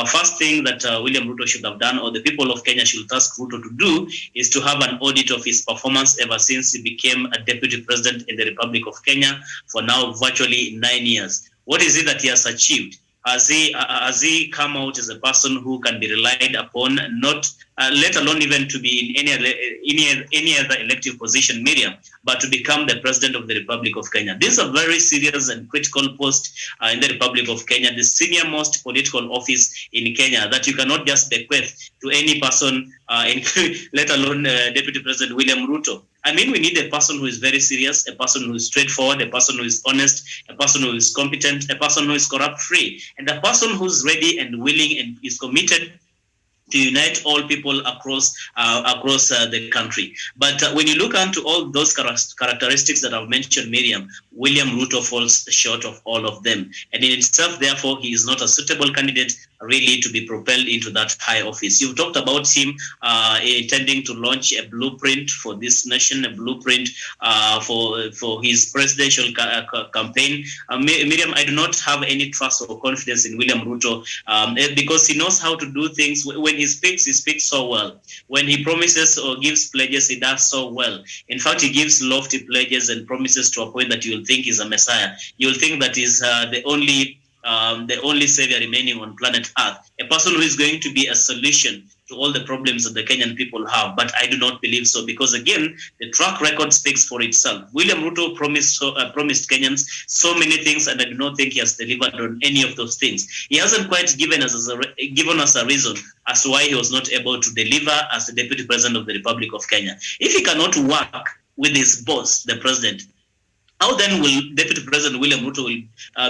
First thing that William Ruto should have done, or the people of Kenya should task Ruto to do, is to have an audit of his performance ever since he became a deputy president in the Republic of Kenya for now virtually 9 years. What is it that he has achieved? Has he come out as a person who can be relied upon, not let alone even to be in any other elective position, Miriam, but to become the president of the Republic of Kenya? This is a very serious and critical post in the Republic of Kenya, the senior most political office in Kenya that you cannot just bequeath to any person, let alone Deputy President William Ruto. I mean, we need a person who is very serious, a person who is straightforward, a person who is honest, a person who is competent, a person who is corrupt-free, and a person who's ready and willing and is committed to unite all people across the country. But when you look into all those characteristics that I've mentioned, Miriam, William Ruto falls short of all of them. And in itself, therefore, he is not a suitable candidate really to be propelled into that high office. You've talked about him intending to launch a blueprint for this nation, a blueprint for his presidential campaign. Miriam, I do not have any trust or confidence in William Ruto because he knows how to do things. When he speaks so well. When he promises or gives pledges, he does so well. In fact, he gives lofty pledges and promises to a point that you will think is a messiah. You will think that is the only savior remaining on planet Earth, a person who is going to be a solution to all the problems that the Kenyan people have. But I do not believe so, because again, the track record speaks for itself. William Ruto promised Kenyans so many things, and I do not think he has delivered on any of those things. He hasn't quite given us a reason as to why he was not able to deliver as the Deputy President of the Republic of Kenya. If he cannot work with his boss, the president, how then will Deputy President William Ruto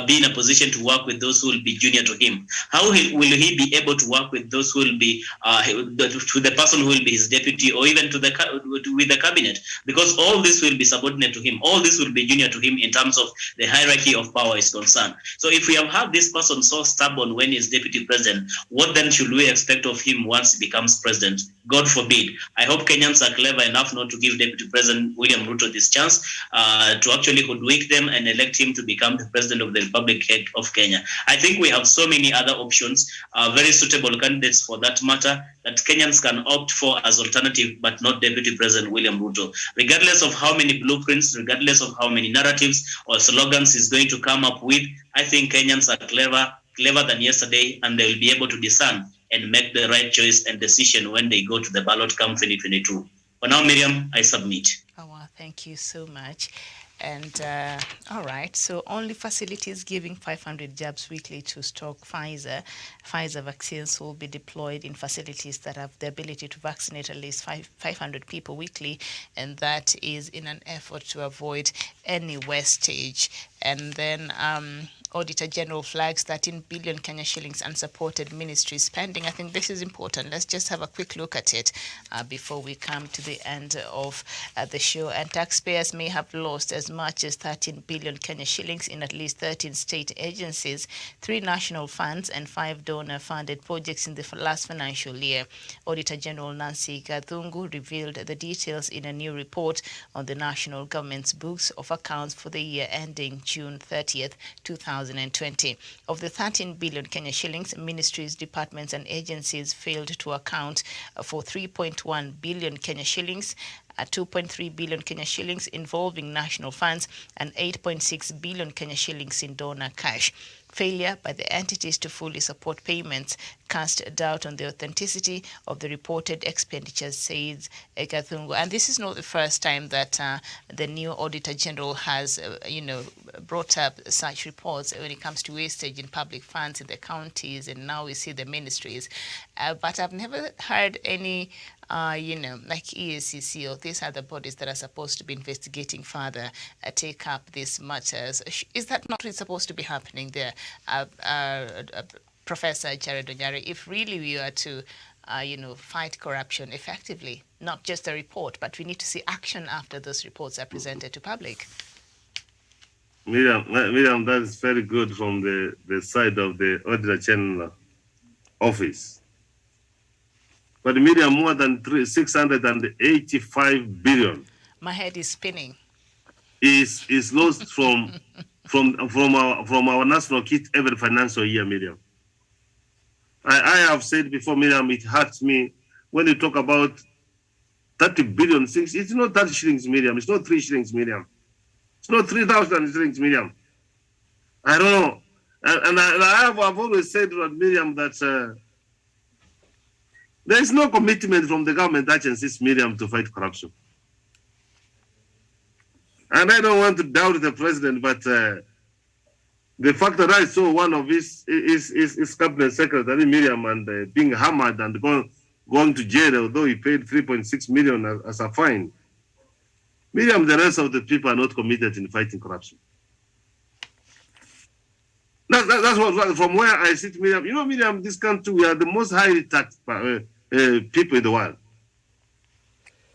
be in a position to work with those who will be junior to him? How will he be able to work with those who will be to the person who will be his deputy, or even with the cabinet? Because all this will be subordinate to him. All this will be junior to him in terms of the hierarchy of power is concerned. So if we have had this person so stubborn when he's deputy president, what then should we expect of him once he becomes president? God forbid. I hope Kenyans are clever enough not to give Deputy President William Ruto this chance to actually hoodwink them and elect him to become the President of the Republic of Kenya. I think we have so many other options, very suitable candidates for that matter, that Kenyans can opt for as alternative, but not Deputy President William Ruto. Regardless of how many blueprints, regardless of how many narratives or slogans he's going to come up with, I think Kenyans are clever than yesterday, and they will be able to discern and make the right choice and decision when they go to the ballot come 2022. For now, Miriam, I submit. Oh, wow, thank you so much. And all right, so only facilities giving 500 jabs weekly to stock Pfizer. Pfizer vaccines will be deployed in facilities that have the ability to vaccinate at least 500 people weekly, and that is in an effort to avoid any wastage. And then Auditor General flags 13 billion Kenya shillings unsupported ministry spending. I think this is important. Let's just have a quick look at it before we come to the end of the show. And taxpayers may have lost as much as 13 billion Kenya shillings in at least 13 state agencies, 3 national funds, and 5 donor-funded projects in the last financial year. Auditor General Nancy Gathungu revealed the details in a new report on the national government's books of accounts for the year ending June 30th, 2020. Of the 13 billion Kenya shillings, ministries, departments, and agencies failed to account for 3.1 billion Kenya shillings, 2.3 billion Kenya shillings involving national funds, and 8.6 billion Kenya shillings in donor cash. Failure by the entities to fully support payments cast doubt on the authenticity of the reported expenditures, says Gathungu. And this is not the first time that the new Auditor General has, brought up such reports when it comes to wastage in public funds in the counties, and now we see the ministries. But I've never heard any like EACC or these other bodies that are supposed to be investigating further take up these matters. Is that not really supposed to be happening there? Professor Jared Onyari, if really we are to fight corruption effectively? Not just a report, but we need to see action after those reports are presented to public. Miriam, that is very good from the side of the Auditor General Office. But Miriam, more than 685 billion. My head is spinning. Is lost from our national kit every financial year, Miriam. I have said before, Miriam, it hurts me when you talk about 30 billion things. It's not 30 shillings, Miriam. It's not 3 shillings, Miriam. It's not 3,000 shillings, Miriam. I don't know. And I've always said to Miriam that there is no commitment from the government agencies, Miriam, to fight corruption. And I don't want to doubt the president, but the fact that I saw one of his cabinet secretary, Miriam, and being hammered and going to jail, although he paid 3.6 million as a fine. Miriam, the rest of the people are not committed in fighting corruption. That's what, from where I sit, Miriam. You know, Miriam, this country, we are the most highly taxed people in the world.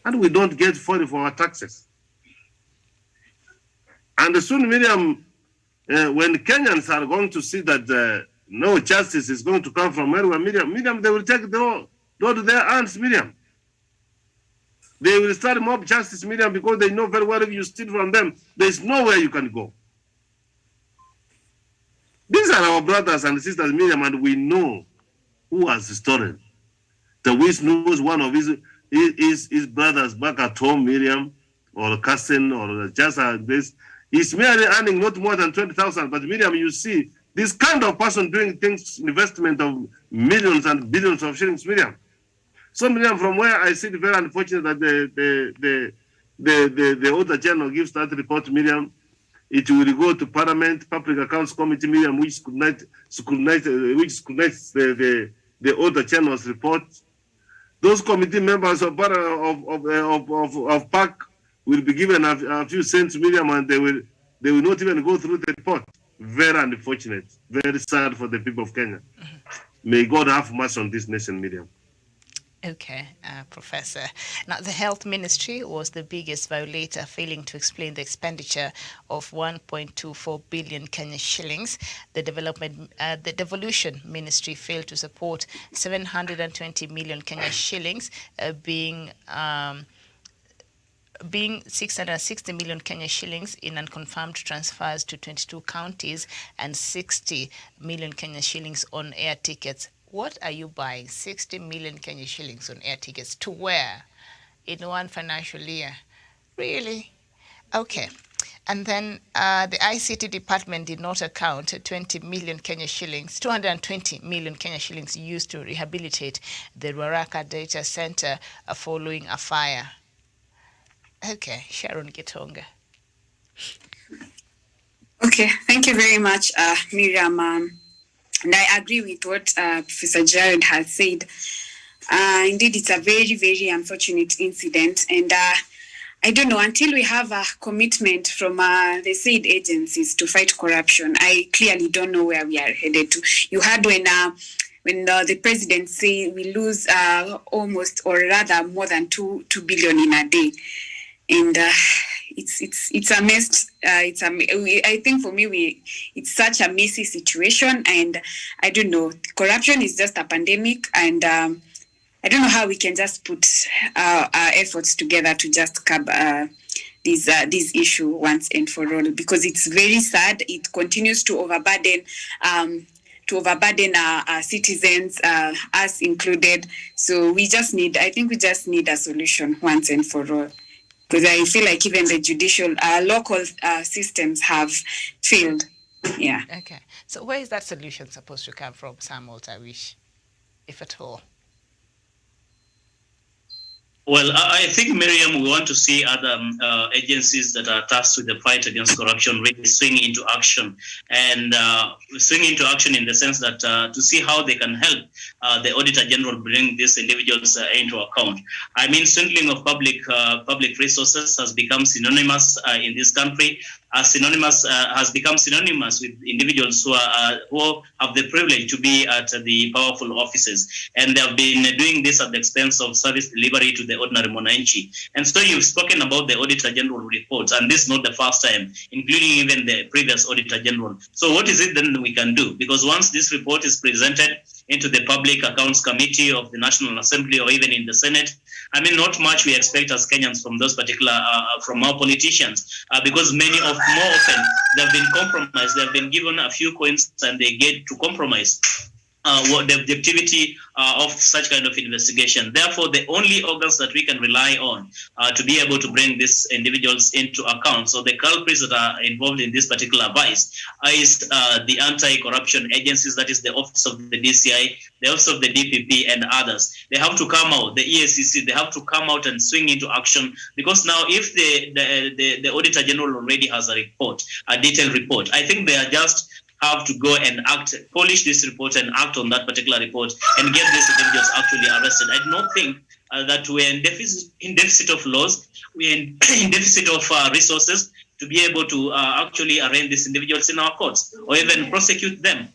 And we don't get for our taxes. And soon, Miriam, when Kenyans are going to see that no justice is going to come from anywhere, Miriam, they will take the law to their hands, Miriam. They will start mob justice, Miriam, because they know very well if you steal from them, there's nowhere you can go. These are our brothers and sisters, Miriam, and we know who has stolen. The Wish knows one of his brothers back at home, Miriam, or cousin, or just this. He's merely earning not more than 20,000. But Miriam, you see, this kind of person doing things, investment of millions and billions of shillings, Miriam. So Miriam, from where I see it very unfortunate that the Auditor General gives that report, Miriam, it will go to Parliament, Public Accounts Committee, Miriam, which scrutinizes the Auditor General's report. Those committee members of PAC will be given a few cents, Miriam, and they will not even go through the report. Very unfortunate, very sad for the people of Kenya. May God have mercy on this nation, Miriam. Okay, Professor. Now, the Health Ministry was the biggest violator, failing to explain the expenditure of 1.24 billion Kenya shillings. The Devolution Ministry failed to support 720 million Kenya shillings, being 660 million Kenya shillings in unconfirmed transfers to 22 counties and 60 million Kenya shillings on air tickets. What are you buying 60 million Kenya shillings on air tickets to where in one financial year? Really? Okay. And then the ICT department did not account 20 million Kenya shillings, 220 million Kenya shillings used to rehabilitate the Ruaraka Data Center following a fire. Okay, Sharon Gitonga. Okay, thank you very much, Miriam. And I agree with what Professor Jared has said. Indeed, it's a very, very unfortunate incident. And I don't know, until we have a commitment from the said agencies to fight corruption, I clearly don't know where we are headed to. You heard when the president say we lose almost, or rather more than 2 billion in a day. And it's a mess. I think for me, it's such a messy situation, and I don't know. Corruption is just a pandemic, and I don't know how we can just put our efforts together to just curb this issue once and for all, because it's very sad. It continues to overburden our citizens, us included. So I think we just need a solution once and for all. Because I feel like even the judicial, local systems have failed. Yeah. Okay. So where is that solution supposed to come from, Samuel Tawish, if at all? Well, I think, Miriam, we want to see other agencies that are tasked with the fight against corruption really swing into action, and swing into action in the sense that to see how they can help the Auditor General bring these individuals into account. I mean, swindling of public resources has become synonymous in this country. has become synonymous with individuals who have the privilege to be at the powerful offices, and they have been doing this at the expense of service delivery to the ordinary Mwananchi. And so you've spoken about the Auditor General reports, and this is not the first time, including even the previous Auditor General. So what is it then we can do? Because once this report is presented into the Public Accounts Committee of the National Assembly or even in the Senate, I mean, not much we expect as Kenyans from those particular, from our politicians, because more often they've been compromised. They've been given a few coins and they get to compromise what the objectivity of such kind of investigation. Therefore, the only organs that we can rely on to be able to bring these individuals into account, so the culprits that are involved in this particular vice, is the anti-corruption agencies, that is the Office of the DCI, the Office of the DPP, and others. They have to come out, the EACC, they have to come out and swing into action, because now if the Auditor General already has a report, a detailed report, I think they are just have to go and polish this report and act on that particular report and get these individuals actually arrested. I do not think that we're in deficit of laws, we're in deficit of resources to be able to actually arraign these individuals in our courts or even prosecute them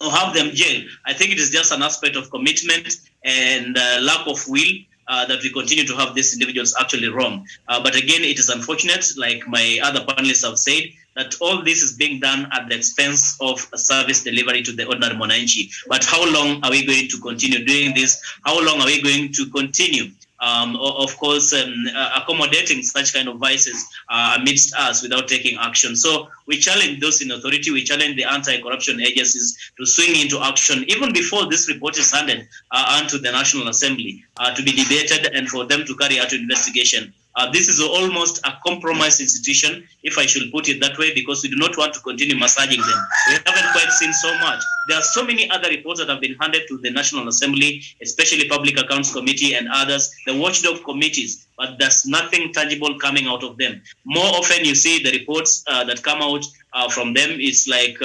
or have them jailed. I think it is just an aspect of commitment and lack of will that we continue to have these individuals actually wrong. But again, it is unfortunate, like my other panelists have said, that all this is being done at the expense of service delivery to the ordinary Mwananchi. But how long are we going to continue doing this? How long are we going to continue, accommodating such kind of vices amidst us without taking action? So we challenge those in authority, we challenge the anti-corruption agencies to swing into action even before this report is handed onto the National Assembly to be debated and for them to carry out investigation. This is almost a compromised institution, if I should put it that way, because we do not want to continue massaging them. We haven't quite seen so much. There are so many other reports that have been handed to the National Assembly, especially Public Accounts Committee and others, the watchdog committees, but there's nothing tangible coming out of them. More often you see the reports that come out from them, it's like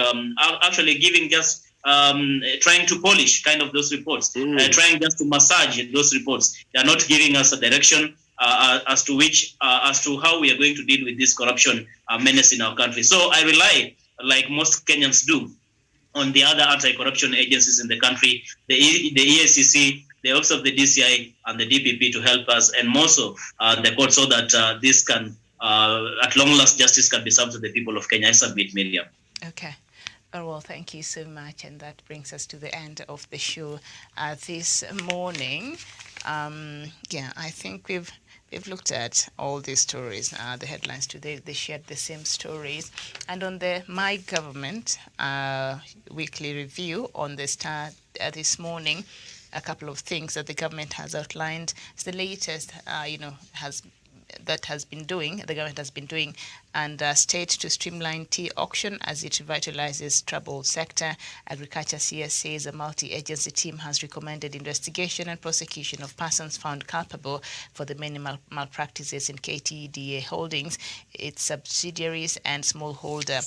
actually giving just trying to polish kind of those reports, trying just to massage those reports. They are not giving us a direction as to how we are going to deal with this corruption menace in our country. So I rely, like most Kenyans do, on the other anti-corruption agencies in the country, the EACC, the Office of the DCI, and the DPP to help us, and more so the court, so that this can, at long last, justice can be served to the people of Kenya. I submit, Miriam. Okay. Oh, well, thank you so much. And that brings us to the end of the show this morning. I think we've looked at all these stories, the headlines today. They shared the same stories. And on the My Government weekly review on the Star this morning, a couple of things that the government has outlined. It's the latest, the government has been doing, and state to streamline tea auction as it revitalizes troubled sector. Agriculture CS says a multi-agency team has recommended investigation and prosecution of persons found culpable for the many malpractices in KTDA Holdings, its subsidiaries and smallholder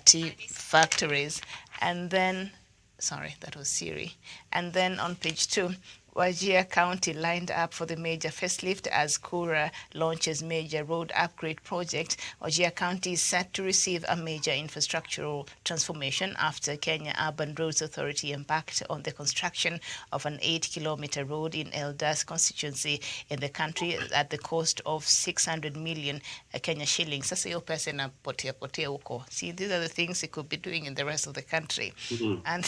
tea factories. And then, sorry, that was Siri. And then on page 2, Wajir County lined up for the major facelift as Kura launches major road upgrade project. Wajir County is set to receive a major infrastructural transformation after Kenya Urban Roads Authority embarked on the construction of an 8-kilometer road in Eldas constituency in the country at the cost of 600 million Kenya shillings. Sasa hiyo pesa inapotea huko. See, these are the things it could be doing in the rest of the country. And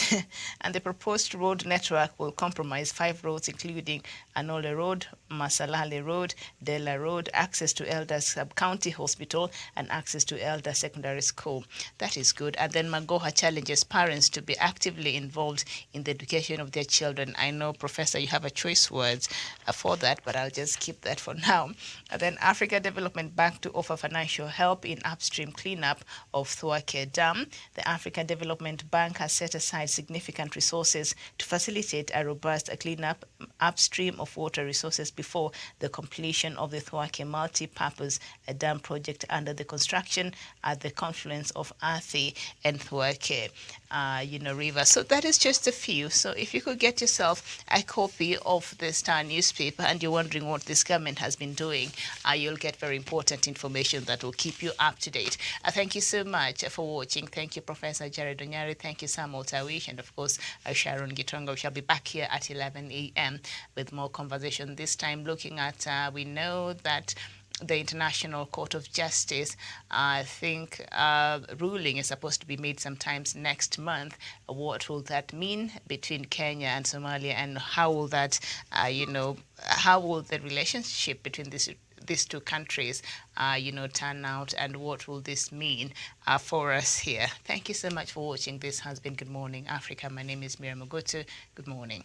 the proposed road network will compromise 5 roads, including Anole Road, Masalale Road, Dela Road, access to Eldas Sub-County Hospital, and access to Eldas Secondary School. That is good. And then Magoha challenges parents to be actively involved in the education of their children. I know, Professor, you have a choice words for that, but I'll just keep that for now. And then Africa Development Bank to offer financial help in upstream cleanup of Thwake Dam. The African Development Bank has set aside significant resources to facilitate a robust cleanup upstream of water resources before the completion of the Thwake multi-purpose dam project under the construction at the confluence of Athi and Thwake. River. So that is just a few. So if you could get yourself a copy of the Star newspaper and you're wondering what this government has been doing, you'll get very important information that will keep you up to date. Thank you so much for watching. Thank you, Professor Jared Onyari. Thank you, Samuel Tawish, and of course, Sharon Gitonga. We shall be back here at 11 a.m. with more conversation, this time looking at, we know that the International Court of Justice, I think, ruling is supposed to be made sometimes next month. What will that mean between Kenya and Somalia, and how will that, how will the relationship between these two countries, turn out, and what will this mean for us here? Thank you so much for watching. This has been Good Morning Africa. My name is Miriam Ogotu. Good morning.